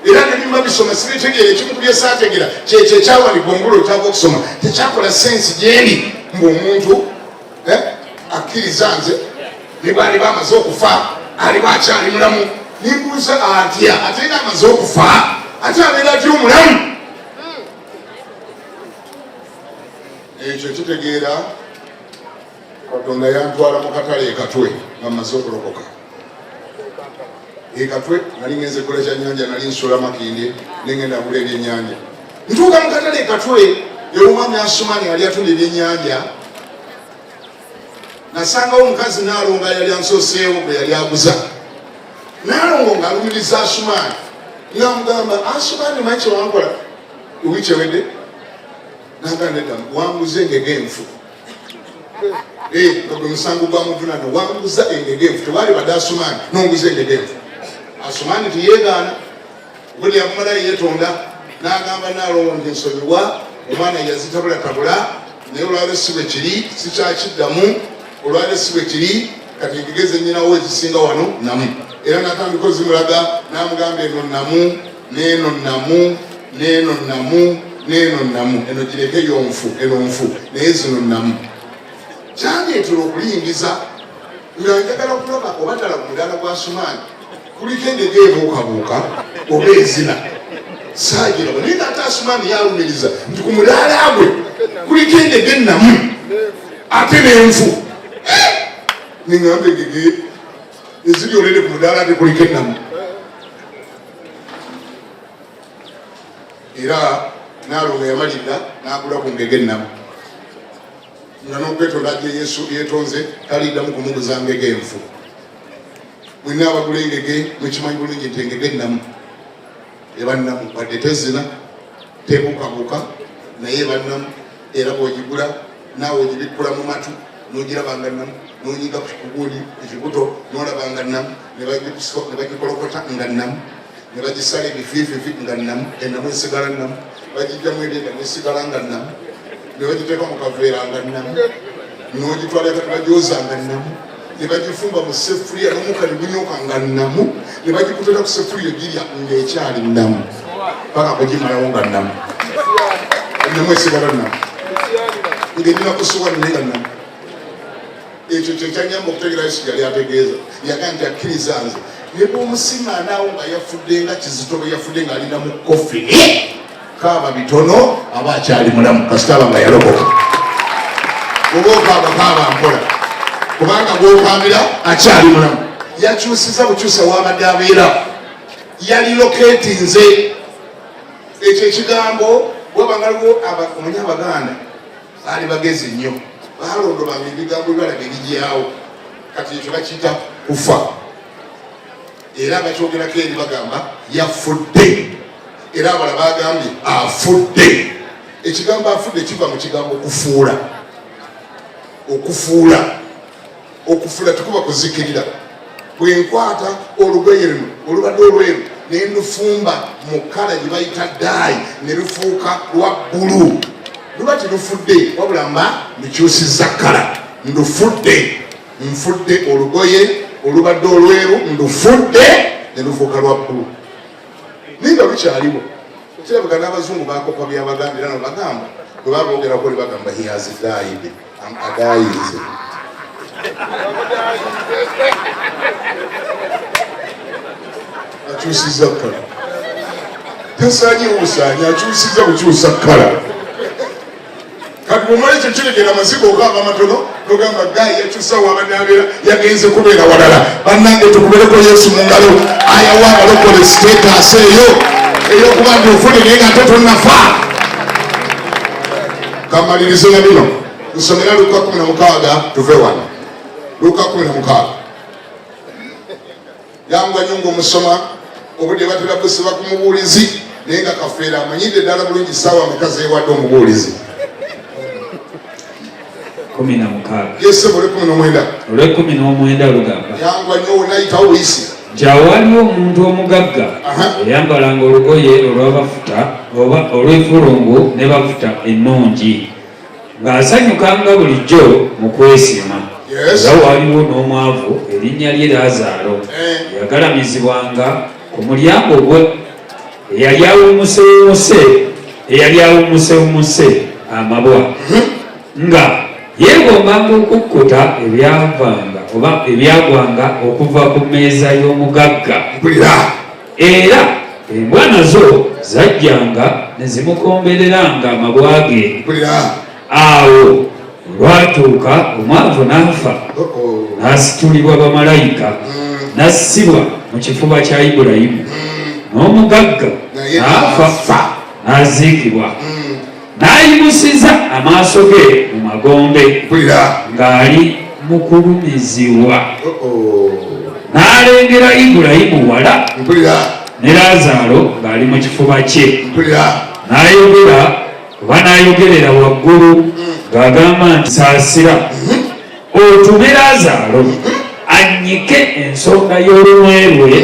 era nebimba bisoma sibitegeera ekimu ku byesaategera kyekyo ekyawandiikwa omugulu otaaga okusoma tekyakola sensi gyeri ng'omuntu akkiriza nze ne baali bamaze okufa aliba akyali mulamu nimbuuza atya ate era amaze okufa ate abeera atya omulamu ekyo kitegeera katonda yantwala mu katale ekatwe nga mmaze okulokoka ekatwe nali ngenze kola kyanyanja nali nsula makindi nengenda agula ebyenyanja ntuuka mu katale ekatwe omwami Asumani yali atunda ebyenyanja nasangawo omukazi naalonga yali ansooseewo gwe yali aguza naalongo ng'alumiriza Asumani namugamba Asumani manyi kyewankola wiiki ewedde nagandedda wanguza engege enfu nga gwe musango gwa muvunano wanguza engege enfu tewali badde Asumani nonguza engege enfu Asumani tiyeegaana bwe yamumalayo yeetonda n'agamba naalongo nti nsonyiwa omwana yazitabulatabula naye olwaleero si bwe kiri sikyakiddamu olwaleero si bwe kiri kati ngigeze nyinawo ezisinga wano namu era natandika ozimulaga n'amugamba eno namu n'eno namu n'eno namu n'eno namu eno gireke yonfu eno nfu naye zino namu kyandeetera okuyingiza nga njagala okulaba oba ddala ku mudaala gwa Asumani kuliko engege ebuukabuuka oba ezina saagiraba naye ngaate Asumani yalumiriza nti ku mudaala gwe kuliko engege namu ate n'enfu ningamba engege eziri olere ku mudaala ate kuliko ennamu era naalonga yamalirira n'agula ku ngege ennamu nga n'okwetonda gye Yesu yeetonze taliddamu kumuguza ngege enfu mwina abagula engege mukimanyi bulungi nti engege ennamu ebannamu wadde tezina tebuukabuuka naye bannamu era bw'ogigula naawe ogibikkula mu matu n'ogirabanga nnamu n'onyiga ku kiguuli ekikuto n'olabanga nnamu ne bagikolokota nga nnamu ne bagisala ebifiififi nga nnamu ennamu esigala nnamu bagijjamu ebyenda nesigala nga nnamu ne bagiteeka mu kaveera nga nnamu n'ogitwala kati bagyoza nga nnamu ne bagifumba mu seffuliya n'omukali gunyoka nga nnamu ne bagikutera ku seffuliya girya ng'ekyali nnamu paka kugimalawo nga nnamu ennamu esigala nnamu ng'erina kusuwa nenga nnamu ekyo kyekyanyamba okutegera Yesu yali ategeeza yagaa nti akkiriza nze ne bw'omusiŋŋaanaawo nga yafudde nga Kizito bwe yafudde ng'alina mu kofini kaaba bitono aba akyali mulamu kasita aba nga yalokoka oba okaaba kaaba mpola kubanga gw'okambira akyali mulamu yakyusiza bukyusa w'abadde abeera yali lokeetinze ekyo ekigambo wabangaliwo omunyabaganda baali bagezi nnyo balondobanga ebigambo byalaga ebijyawo kati ekyo bakiyita kufa era bakyogerako eri bagamba yafudde era abala bagambye afudde ekigambo afudde kiva mu kigambo okufuula okufuula tekuba kuzikirira bwenkwata olugoye luno olubadde olweru nendufumba mu kala gye bayita daayi ne lufuuka lwa bbulu luba tilufudde wabula mba lukyusiza kala nfudde olugoye olubadde olweru ndufudde ne lufuuka lwa bbulu naye nga lukyaliwo kirabika n'abazungu bakopa byabagambira no bagamba bwe baboogerako ne bagamba he has died adayize akyusiza kala tasaanyewo busaanya akyusiza bukyusa kala kati bwomala ekyo kiregera amazigo okaava matono nogamba gayi yakyusa wabadde abeera yagenze kubeera walala bannange tukubereko Yesu mu ngalo ayawa abalokole siteetaasi eyo eyokuba nti ofune naye nga tonafa. Kamalirize na bino nsomera Luka 16 tuve wano. Luka 16 yangwa nyungu omusoma obudde batera kusiba ku mubuulizi naye nga kafeera amanyidde ddala bulungi ssaawa amekazi ewadde omubuulizi. 16 Yese bole 19 olw'e19 lugamba yangwa nnyo nayitawo buyisi nti awo waliwo omuntu omugagga eyambalanga olugoye olw'abafuta oba olw'effulungu ne bafuta ennungi ng'asanyukanga bulijjo mu kwesiima. Era waliwo n'omwavu erinnya lye Laazaalo yagalamizibwanga ku mulyango gwe eyali awumusewumuse amabwa nga yeegombanga okukkuta ebyagwanga okuva ku mmeeza y'omugagga. Era embwa nazo zajjanga ne zimukombereranga amabwa ge. Awo olwatuuka omwavu n'afa n'asitulibwa bamalayika n'assibwa mu kifuba kya Ibulayimu, n'omugagga n'afa n'aziikibwa, n'ayimusiza amaaso ge mu magombe ng'ali mu kulumizibwa. N'alengera Ibulayimu wala ne Laazaalo ng'ali mu kifuba kye, n'ayogerera waggulu ng'agamba nti saasira otume Laazaalo annyike ensonga y'olumwe lwe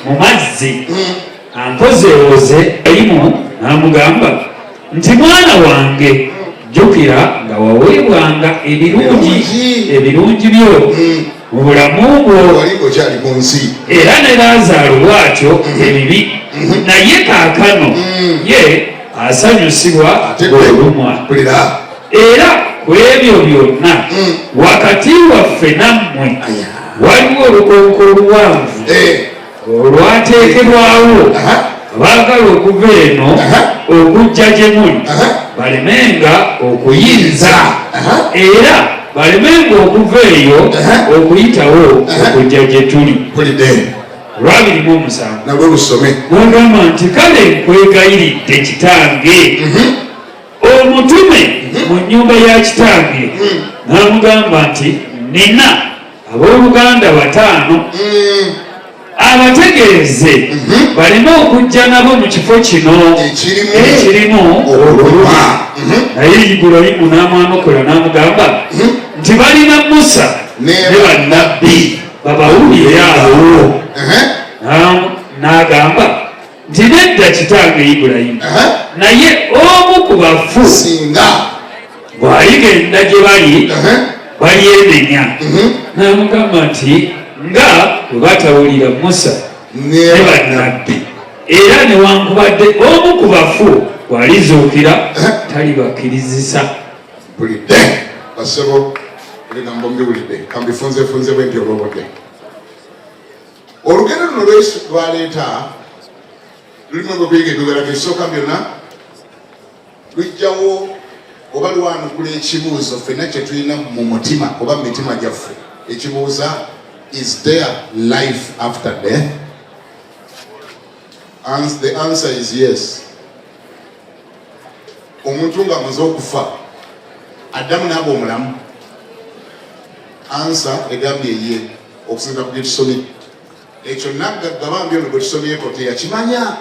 mu mazzi ampozeewoze. Ibulayimu n'amugamba nti mwana wange jjukira nga waweebwanga ebirungi byo mu bulamu bwo, era ne Laazaalo bw'atyo ebibi, naye kaakano ye asanyusibwa olumwa. Era ku ebyo byonna wakati waffe nammwe waliwo olukonko oluwanvu olwateekebwawo abaagala okuva eno okujja gye muli balemenga okuyinza, era balemenga okuva eyo okuyitawo okujja gye tuli. 27 n'agamba nti kale nkwegayiridde kitange omutume mu nnyumba ya kitange. N'amugamba nti nina abooluganda 5 abategeeze baleme okujja nabo mu kifo kino ekirimu obulumi. Naye Ibulayimu n'amwanukula n'amugamba nti balina Musa ne bannabbi babawulire abo. N'agamba nti nedda kitange Ibulayimu, naye omu ku bafu singa bw'aligenda gye bali balyenenya. N'amugamba nti nga bwe batawulira Musa ne bannabbi, era newankubadde omu ku bafu bw'alizuukira talibakkirizisa. Bulidde basebo ebigambo mbiwulidde kambifunzefunze bwe nti olwobodde. Olugendo luno lwesu lwaleeta lulimu okuyiga ebiwera bisooka byonna lujjawo oba lwanukula ekibuuzo ffenna kye tulina mu mutima oba mu mitima gyaffe. Ekibuuza, is there life after death? And the answer is yes. Omuntu nga amaze okufa addamu n'aba omulamu? Answer egambye ye, okusinza ku bye tusomye. Ekyo naggagga bambi ono bwe tusomyeko teyakimanya.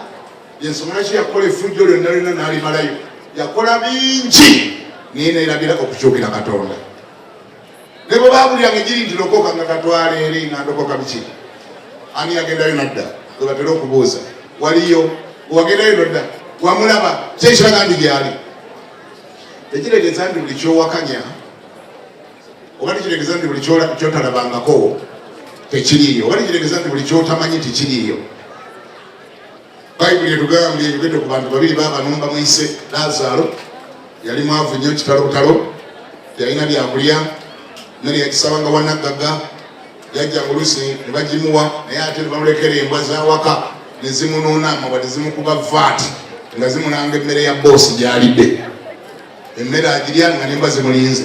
Yensonga ki yakola effujjo lyonna lyonna n'alimalayo. Yakola bingi naye neerabira okukyukira Katonda. Ne bwe baabuliranga egiri nti lokoka nga katwala eri nga ndokoka biki, ani yagendayo nadda? Bwe batera okubuuza waliyo wagendayo nodda wamulaba kyekiraga ndi gyali. Tekiregeeza nti buli kyowakanya oba tekiregeeza nti buli kyotalabangako tekiriiyo, oba tekiregeeza nti buli kyotamanyi tikiriiyo. Bayibuli etugambye ebigende ku bantu 2 baabanumba mu ise. Laazaalo yali mwavu nnyo kitalobutalo, teyalina byakulya, nali yakisabanga wannaggagga, yajja oluusi ne bagimuwa, naye ate ne bamulekera embwa zawaka ne zimunuuna amabwa ne zimukuba vaati nga zimunanga emmere ya boosi gy'alidde. Emmere agirya nga n'embwa zimulinze.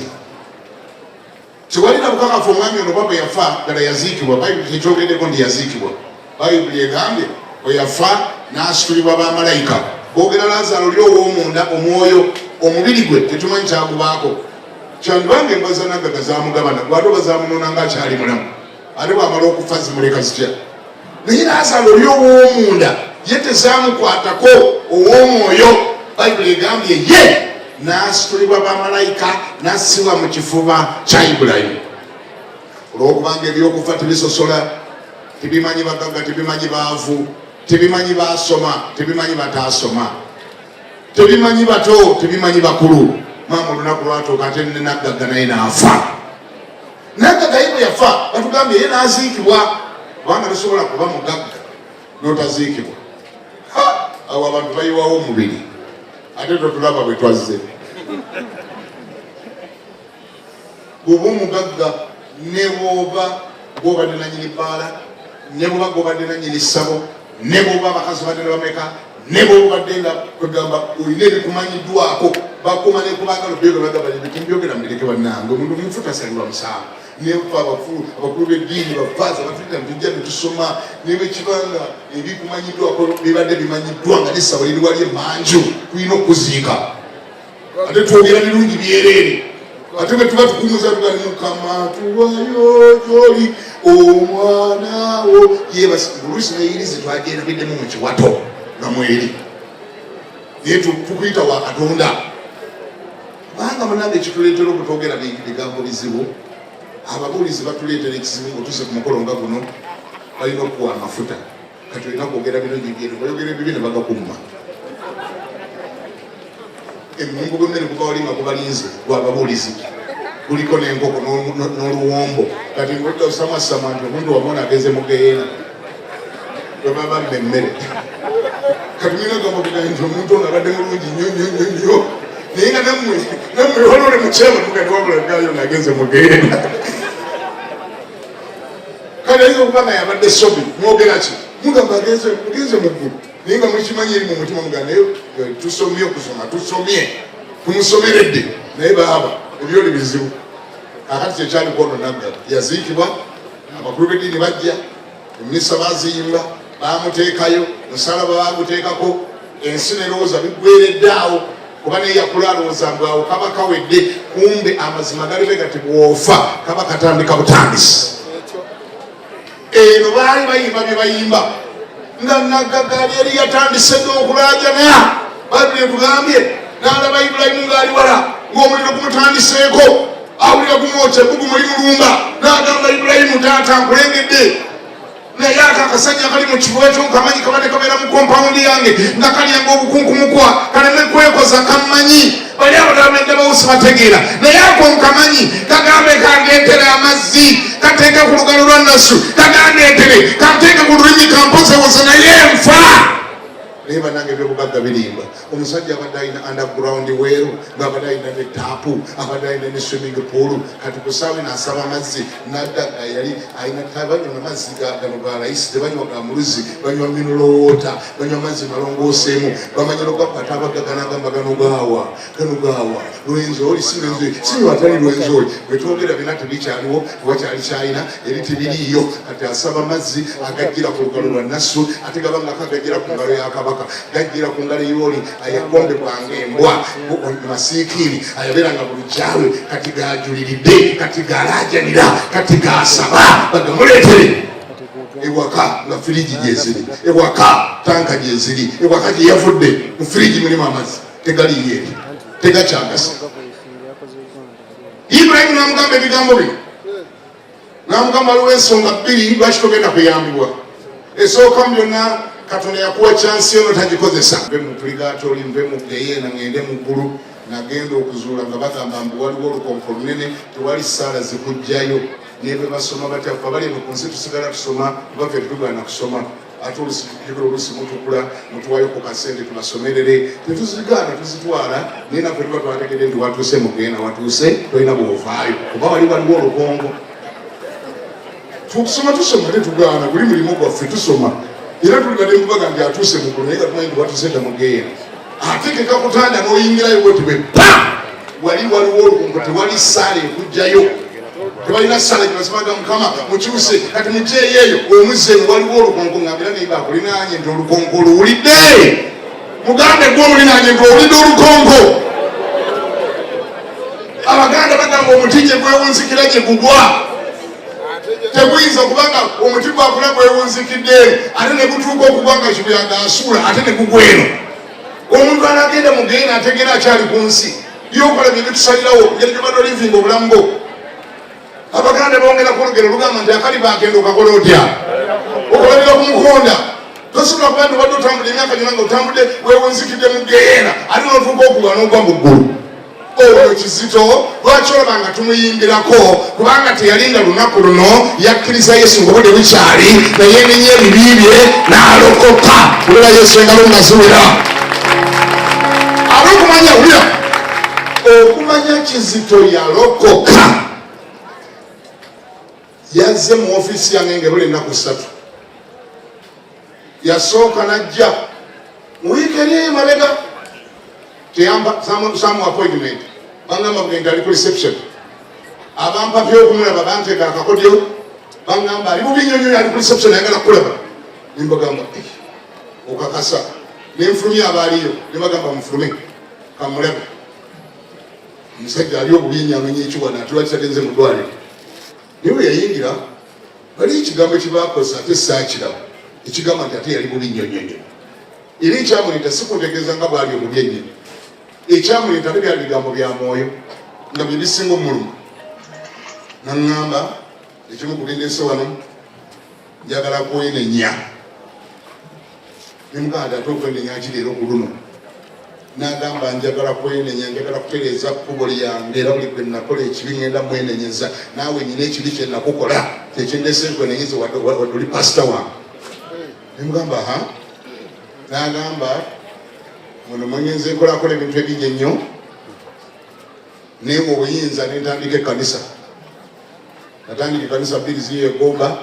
Tewalina bukakafu omwami ono bwe yafa ddala yaziikibwa. Bayibuli tekyogeddeko ndi yaziikibwa. Bayibuli egambye bwe yafa n'asitulibwa bamalayika boogera Lazaalo oli ow'omunda omwoyo omubiri gwe tetumanyi kyagubaako kyandibange embaza naggaga zamugabana gwate oba zamunona ngaakyali mulamu ate bwamala okufa zimuleka zitya naye Lazaalo oli ow'omunda ye tezamukwatako ow'omwoyo bayibuli egambye ye n'asitulibwa bamalayika n'assibwa mu kifuba kya Ibulayimu olw'okubanga ebyokufa tebisosola tebimanyi bagagga tebimanyi baavu tebimanyi basoma tebimanyi bataasoma tebimanyi bato tebimanyi bakulu maama olunaku lwatuuka ate Nagagga naye n'afa Nagagga ye bwe yafa batugambye ye n'aziikibwa kubanga tosobola kuba mugagga n'otaziikibwa awo abantu bayiwawo omubiri ate totulaba bwe twazze bw'oba omugagga ne bw'oba gw'obadde nanyini bbaala ne bw'oba gw'obadde nanyini ssabo ne bw'oba abakazi badde ne bameka ne bw'obadde nga kwegamba olina ebikumanyiddwako bakuma ne kubanga lubyogera bagamba ebikimbyogera mbireke bannange omuntu omufu tasalirwa musango nefa abakulu b'eddiini bavaaza bafirika ntujja ne tusoma ne bwekibanga ebikumanyiddwako bibadde bimanyiddwa nga n'essabo liri wali emanju tulina okuziika ate twogera birungi byereere ate bwe tuba tukumuza tugali Mukama tuwayo gy'oli omwana wo yebasi oluusi neyirize twagenda biddemu mu kiwato nga mweri naye tukuyita wa Katonda kubanga munange ekituleetera obutogera bigambo bizibu ababuulizi batuleetera ekizibu ng'otuuse ku mukolo nga guno balina okuwa amafuta kati olina kwogera birungi byeru bayogera ebibi ne bagakumma emungu gw'emmere guba wali nga gubalinze gwababuulizi guliko n'enkoko n'oluwombo kati ngosamasama nti omuntu wamona agenze mu geyeena bwe baba mma emmere kati nina gamba kugaa nti omuntu ono abadde mulungi nnyo naye nga nammwe olole mukyema tugandi wabula gayo nagenze mu geyeena kale ayinza okuba nga yabadde sobi mwogera ki mugamba agenze mu ggulu naye nga mukimanyi eri mu mutima mugamba naye tusomye okusoma tusomye tumusomeredde naye baaba ebyoli bizibu akati kyekyaliko ono Nagagga yaziikibwa abakulu b'eddiini bajja emisa baziyimba bamuteekayo musalaba baguteekako ensi nerowooza biggweredde awo kuba naye yakula alowooza ngu awo kaba kawedde kumbe amazima galibe gati bw'ofa kaba katandika butandisi eno baali bayimba bye bayimba nga Nagagga ali yali yatandise dde okulaajana Bayibuli etugambye n'alaba Ibulayimu ng'ali wala ng'omuliro gumutandiseeko awulira gumwokya gugumuli mulumba n'agamba Ibulayimu taata nkulengedde naye ate akasajja kali mu kifo ekyo nkamanyi kabadde kabeera mu kompawundi yange nga kalyanga obukunkumukwa kaleme kwekoza kammanyi bali abo tabamedde bawusi bategeera naye ako nkamanyi kagambe kandeetere amazzi kateeke ku lugalo lwa Nassu kagandeetere kanteeke ku lulimi kampozewoze naye nfa naye bannange ebyobugagga birimba omusajja abadde alina underground weero ng'abadde alina ne taapu abadde alina ne swimming pool kati ku saawa n'asaba amazzi Nagagga yali alina banywa amazzi gano ga layisi tebanywa ga muluzi banywa mineral water banywa amazzi malongooseemu bamanyira okugakwata abagagga n'agamba gano gaawa lwenzoli si watali lwenzoli bwe twogera bina tebikyaliwo tewakyali kyalina eri tebiriiyo kati asaba amazzi agajjira ku lugalo lwa Nassu ate gabanga kagajjira ku ngalo ya Kabaka gajjira ku ngalo y'oli ayakombe kwanga embwa masiikiri ayabeeranga bulijjawe kati gajuliridde kati galaajanira kati gasaba bagamuleetere ewaka nga firiji gyeziri ewaka tanka gyeziri ewaka gye yavudde mu firiji mulimu amazzi tegaliyo eri tegakyagasa Ibulayimu n'amugamba ebigambo bino n'amugamba waliwo ensonga bbiri lwaki togenda kuyambibwa esooka mu byonna Katonda yakuwa chansi yono tagikozesa nve mu purigatori nve mu geyeena ngende mu ggulu nagenda okuzuula nga bagamba mbu waliwo olukonko lunene tewali ssaala zikujjayo nebe basoma batyafa bali eno ku nsi tusigala tusoma baffe tetugaana kusoma ate olusi mutukula mutuwayo ku kasente tubasomerere tetuzigaana tuzitwala naye naffe tuba twategedde nti watuuse mu geyeena watuuse tolina bwovaayo kuba waliwo olukonko tusoma tetugaana buli mulimu gwaffe tusoma era tulibadde mubaga nti atuuse mukulu naye gatumanyi nti watuuse dda mugeyeena ate kekakutanda n'oyingirayo bwe tibe pa wali waliwo olukunko tewali ssaala ekujjayo tebalina ssala gyebasemaga mukama mukyuse kati mujeeyeeyo omuzeemu waliwo olukonko ngambira neiba akulinaanye nti olukonko oluwulidde mugambe gwe omulinaanye nti owulidde olukonko. Abaganda bagamba omuti gye gwewunzikira gye gugwa teguyinza kubanga omuti gwakula gwewunzikidde ate ne gutuuka okugwa nga kibuyaga asuula ate ne gugweno. Omuntu anagenda mugenda ategeera akyali ku nsi byokola bye bitusalirawo ngeri gyobadde olivinga obulamu bwo. Abaganda bongera ku olugero lugamba nti akali bagenda okakola otya okolabira ku mukonda. Tosobola kuba nti obadde otambula emyaka gyonna nga otambudde wewunzikidde mu geyeena ate n'otuuka okugwa n'ogwa mu ggulu. Oyo Kizito lwaki olaba nga tumuyimbirako kubanga teyalinda lunaku luno yakkiriza Yesu ng'obudde bukyali naye nenya ebibi bye n'alokoka. Olera Yesu engalo nga ziwera ab'okumanya wulira okumanya Kizito yalokoka. Yazze mu ofiisi yange ng'ebula ennaku 3 yasooka najja mu wiiki eri emabega teyamba samu appointment bangamba kugenda ali ku reception abampa byokumulaba banteeka akakodyo bangamba ali bubi nnyo nnyo ali ku reception ayagala kukulaba nembagamba okakasa nenfulumya abaaliyo nebagamba mufulume kamulabe omusajja ali obubi nnyo amenya ekiwana ate lwaki tagenze mu ddwaliro. Niwe yayingira bali ekigambo kibakosa ate saakiraba ekigamba nti ate yali bubi nnyo nnyo nnyo era ekyamuleeta sikuntegeeza nga bwali obubi ennyini. Ekyamuleeta ne byali bigambo bya mwoyo nga bye bisinga omuluma. Naŋŋamba ekimu kulindeese wano njagala kwenenya nemuganda ate okwenenya kireero ku luno n'agamba njagala kwenenya njagala kutereeza kkubo lyange era buli gwe nakola ekibi ŋŋenda mwenenyeza naawe nyina ekibi kye nakukola tekyendeese nkwenenyeze wadde oli pasita wange. Nemugamba n'agamba muno mwenyenze nkolakola ebintu ebingi ennyo naye obuyinza nentandika ekkanisa. Natandika ekkanisa 2 ziyegomba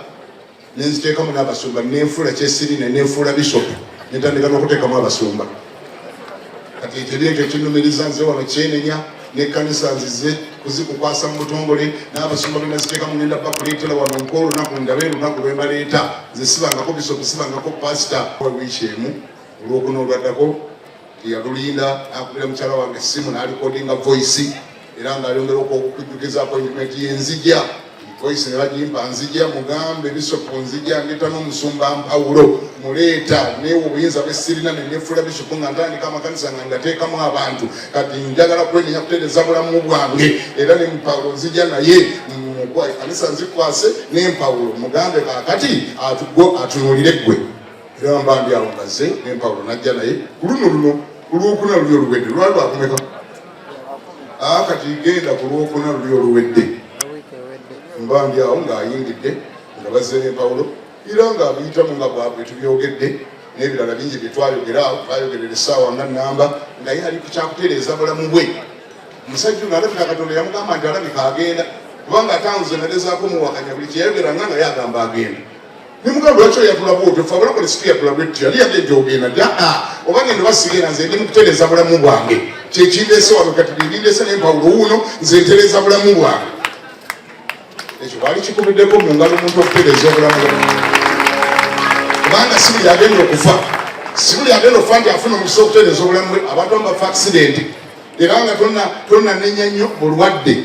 nenziteekamu n'abasumba nenfuula kyesirine nenfuula bisopu nentandika n'okuteekamu abasumba. Kati ekyo ekyo kinumiriza nze wano kyenenya n'ekkanisa nzize kuzikukwasa mu butongole n'abasumba bena ziteekamu ngenda bakuleetera wano nkola olunaku ndabe olunaku lwe mbaleeta nze sibangako bisopu sibangako pasita. Wiiki emu olwokuna olwaddako yalulinda akubira mukyala wange essimu n'alikodinga voice era ng'alyongera okukujjukiza appointment yenzija voice ne bagimpa nzija mugambe bisopu nzija ndeta n'omusumba Mpawulo muleeta newe obuyinza bwesirina nenefuula bisopu nga ntandika amakanisa nga ngateekamu abantu kati njagala kwenenya kutereeza bulamu bwange era ne Mpawulo nzija naye kanisa nzikwase ne Mpawulo mugambe kaakati atunuulire ggwe era mba ndi awo ngaze ne Mpawulo najja naye ku luno olwokuna luli oluwedde lwali lwakumeka kati genda ku lwokuna luli oluwedde mba ndi awo ng'ayingidde nga bazze ne Mpawulo era ng'abiyitamu nga bwabwe tubyogedde n'ebirala bingi bye twayogera awo twayogerera essaawa nga nnamba nga ye ali kyakutereeza bulamu bwe. Omusajja ono alabika Katonda yamugamba nti alabika agenda kubanga atanze nagezaako muwakanya buli kyeyayogeranga nga yagamba agenda. Nimugamba lwaki oyatula bwotyo fe abalokole situ yatula bwetyo yali yagenda ogenda nti oba ngendo basigera nze ndi mukutereeza bulamu bwange kyekindeese wano kati bindeese ne Mpawulo wuuno nze ntereeza bulamu bwange. Ekyo bwali kikubiddeko mu ngalo omuntu okutereeza obulamu bwange kubanga si buli agenda okufa si buli agenda okufa nti afuna omukisa okutereeza obulamu bwe. Abantu abamu bafa accident era nga tonnanenya nnyo bulwadde.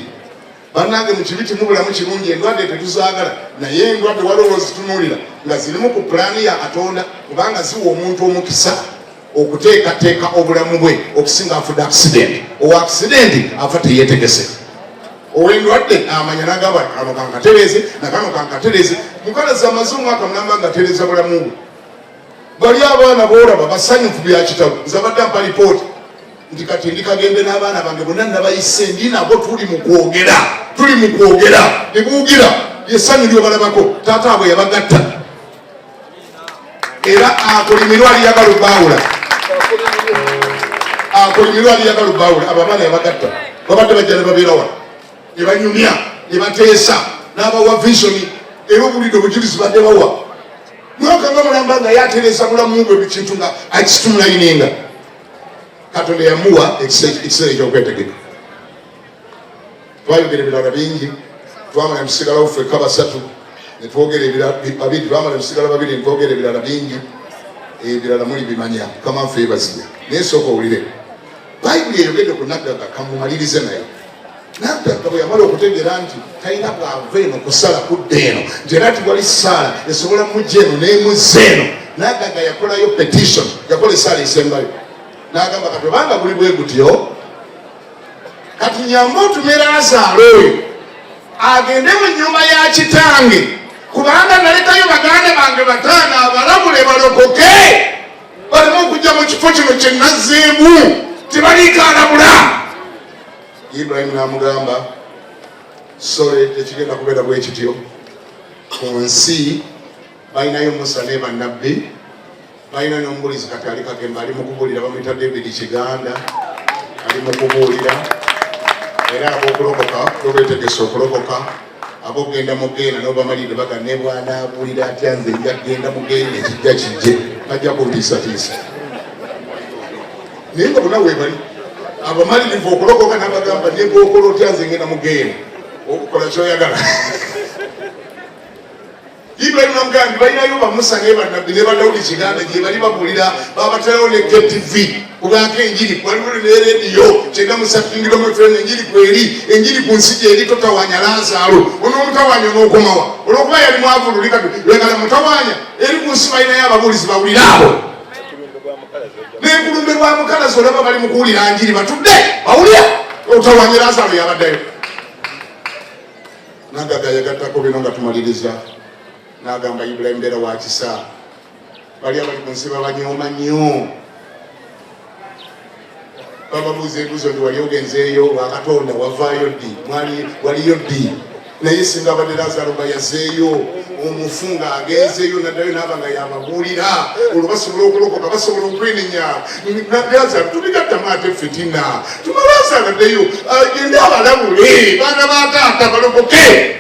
Bannange mu kibi kimu bulamu kirungi endwadde tetuzaagala naye endwadde waliwo ozitunuulira nga zirimu ku pulaani ya Katonda kubanga ziwa omuntu omukisa okuteekateeka obulamu bwe okusinga afudde accident. Owa accident afa teyeetegese. Ow'endwadde amanya n'agamba kano kankatereeze nakano kankatereeze. Mukalazi amaze omwaka mulamba ng'atereeza bulamu bwe. Bali abaana boolaba basanyufu bya kitabo nze abadde ampa lipooti nti kati ndikagembe n'abaana bange bonna nabayise ndi nabo tuli mu kwogera ne buugira lyessanyu lyobalabako taata abwe yabagatta era akolimirwa aliyagala obbawula abo abaana yabagatta babadde bajja ne babeera wano ne banyumya ne bateesa n'abawa visioni era obulidde obujulizi badde bawa mwaka nga mulamba nga yatereeza bulamu bwe bikintu nga akitumulayinenga Katonda yamuwa ekiseera ekyokwetegeka. Twayogera ebirala bingi twamala musigala uffe kabasatu netwogera babiri twamala musigala babiri netwogera ebirala bingi ebirala muli bimanya kamanfe ebazia naye sooka owulire bayibuli eyogedde ku Naggaga kamumalirize naye Naggaga bwe yamala okutegeera nti talina bwava eno kusala kudda eno nti era tiwali saala esobola mujja eno n'emuzza eno Naggaga yakolayo petition yakola esaala esembayo n'agamba kati obanga buli bwe gutyo kati nyamba otume Laazaalo oyo agende mu nnyumba ya kitange kubanga nalekayo baganda bange bataano abalabule balokoke baleme okujja mu kifo kino kye nazzeemu tebaliikalabula. Ibrahimu n'amugamba sole tekigenda kubeera bwe kityo ku nsi balinayo Musa ne bannabbi balina n'omubulizi kati ali kagemba ali mu kubuulira bamuyita David Kiganda ali mu kubuulira era ab'okulokoka tobeetegese okulokoka ab'okugenda mu geena n'obamalidde baga ne bw'anaabuulira atya nze nja kgenda mu geena ekijja kijje bajja kuntiisatiisa naye nga bonna weebali abamalirivu okulokoka n'abagamba ne bw'okola otya nze ngenda mu geena okukola kyoyagala. Ibrahimu n'amugamba balinayo bamusa ne bannabbi ne Dawudi Kiganda gye bali babuulira babaterawo ne KTV kubanga enjiri waliwo ne rediyo kyenda musatingiro mwefena enjiri kweri enjiri ku nsi gyeri totawanya Laazaalo onoomutawanya n'okomawa olwokuba yali mwavululi kati lwegala mutawanya eri ku nsi balinayo ababuulizi bawulira abo n'enkulumbe lwa mukalazi olaba bali mu kuwulira njiri batudde bawulira otawanya Laazaalo yabaddayo. Naggaga yagattako bino nga tumaliriza n'agamba Ibrahimu mbeera wa kisa bali abali ku nsi babanyooma nnyo bababuuza ebibuzo nti wali ogenzeeyo wakatonda wavaayo ddi waliyo ddi naye singa abadde Laazaalo bayazeeyo omufu nga agenzeeyo naddayo naaba nga yababuulira olwo basobola okulokoka basobola okwenenya Laazaalo tubigattamu ate fitina tuma Laazaalo addeyo agende abalabule baana ba taata balokoke.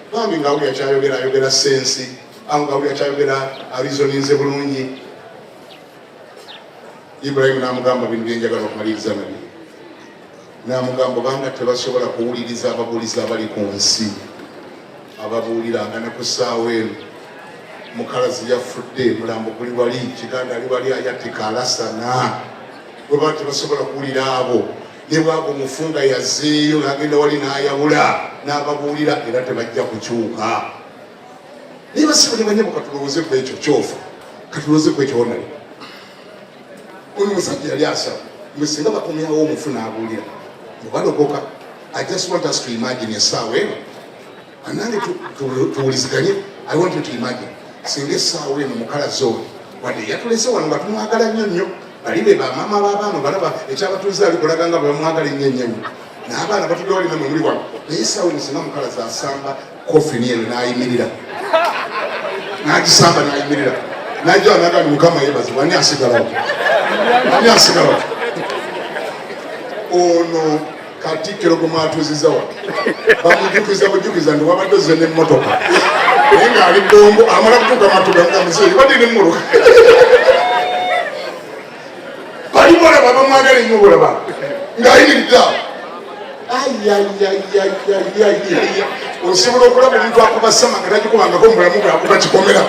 Bambi nga awulira kyayogera ayogera sensi nga awulira kyayogera arizoninze bulungi. Ibrahimu n'amugamba bino byenjagala okumaliriza nabyo n'amugamba obanga tebasobola kuwuliriza ababuulizi abali ku nsi ababuuliranga ne ku ssaawa eno mukalazi yafudde mulambo guli wali Kiganda ali wali ayattika alasana bwe baba tebasobola kuwulira abo ne bwaba omufunga yazzeeyo n'agenda wali n'ayawula n'ababuulira era tebajja kukyuka naye basibulibanye mu katulowooze ku ekyo kyofa katulowooze ku ekyo wonali ono musajja yali asaba mwe singa bakomyawo omufu n'abuulira mubalokoka. I just want us to imagine essaawa eno anange tuwuliziganye. I want you to imagine singa essaawa eno mukalazi oyo wadde yatulese wano nga tumwagala nnyo nnyo bali be bamaama b'abaana balaba ekyabatuuze ali kulaga nga bwebamwagala ennyo ennyo n'abaana batudde wali namwe muli wano naye essaawa eno singa mukalazi asamba kofini eno n'ayimirira n'agisamba n'ayimirira najja naga ni Mukama yeebazibwa ani asigalawo ono Katikkiro gwe mwatuuziza wa bamujukiza ndi wabadde ozze n'emmotoka naye ng'ali bbombo amala kutuuka matuga nga muzeeyi badde n'emmoloka bali bolaba bamwagala ennyo bolaba ng'ayimiridde awo osobola okulaba omuntu akubasama nga tagikubangako mubulamu bwe akuba kikomera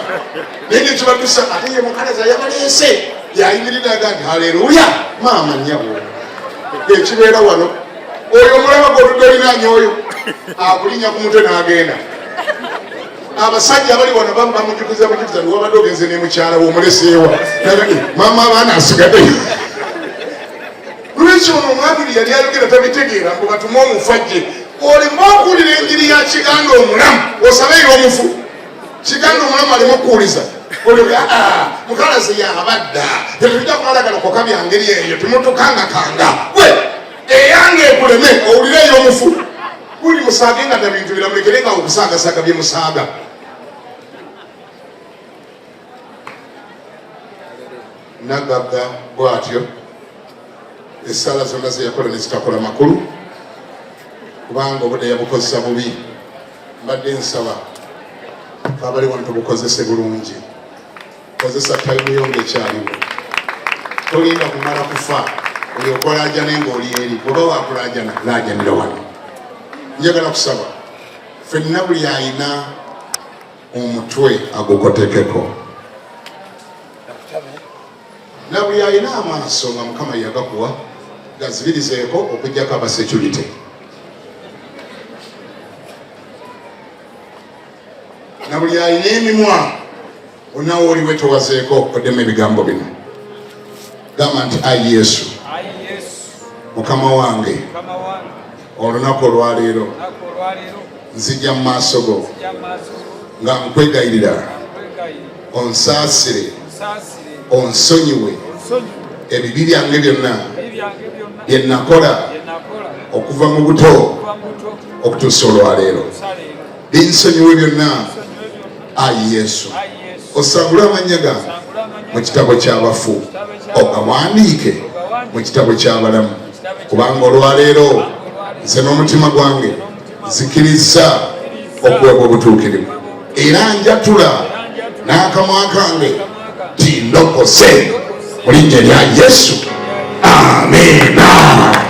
naye nekibatusa ate ye mukalazi ayabaleese yayimirira aga nti haleluya maama nnyabo ekibeera wano oyo omulaba gwotudde olinaanya oyo akulinya ku mutwe n'agenda. Abasajja abali wano bamujukiza niwabadde ogenze ne mukyala we omuleseewa maama abaana asigaddeyo lwekyo ono omwabiri yali ayogera tabitegeera ngo batume omufajje olema okuwulira enjiri ya Kiganda omulamu osabeera omufu Kiganda omulamu alema okuwuliza mukalazi yabadda tetujja kumalagala koka byangeri eyo timutukangakanga we eyange ekuleme owulire ey'omufu guli musaage nga na bintu biramulekere nga okusaagasaga bye musaaga. Naggaga bw'atyo essala zonna ze yakola ne zitakola makulu kubanga obudde yabukozesa bubi. Mbadde nsaba abali wano tubukozese bulungi, kozesa tayimu yo ng'ekyaliwo, tolinda kumala kufa olyokolajane ng'oli eri, bw'oba wakulajana lajanira wano njagala kusaba ffenna buli ayina omutwe agukotekeko na buli ayina amaaso nga Mukama yagakuwa gazibirizeeko okujjako aba security. Na buli ayina emimwa onawe oliwe towazeeko oddemu ebigambo bino. Gamba nti ayi Yesu, Mukama wange, olunaku olwaleero nzija mu maaso go nga nkwegayirira onsaasire onsonyiwe ebibi byange byonna bye nakola okuva mu buto okutuusa olwaleero. Binsonyiwe byonna ayi Yesu, osangule amannya gange mu kitabo ky'abafu ogawandiike mu kitabo ky'abalamu, kubanga olwaleero nze n'omutima gwange nzikiriza okuweebwa obutuukirivu era njatula n'akamwa kange ti ndokose mu linnya lya Yesu. Amina.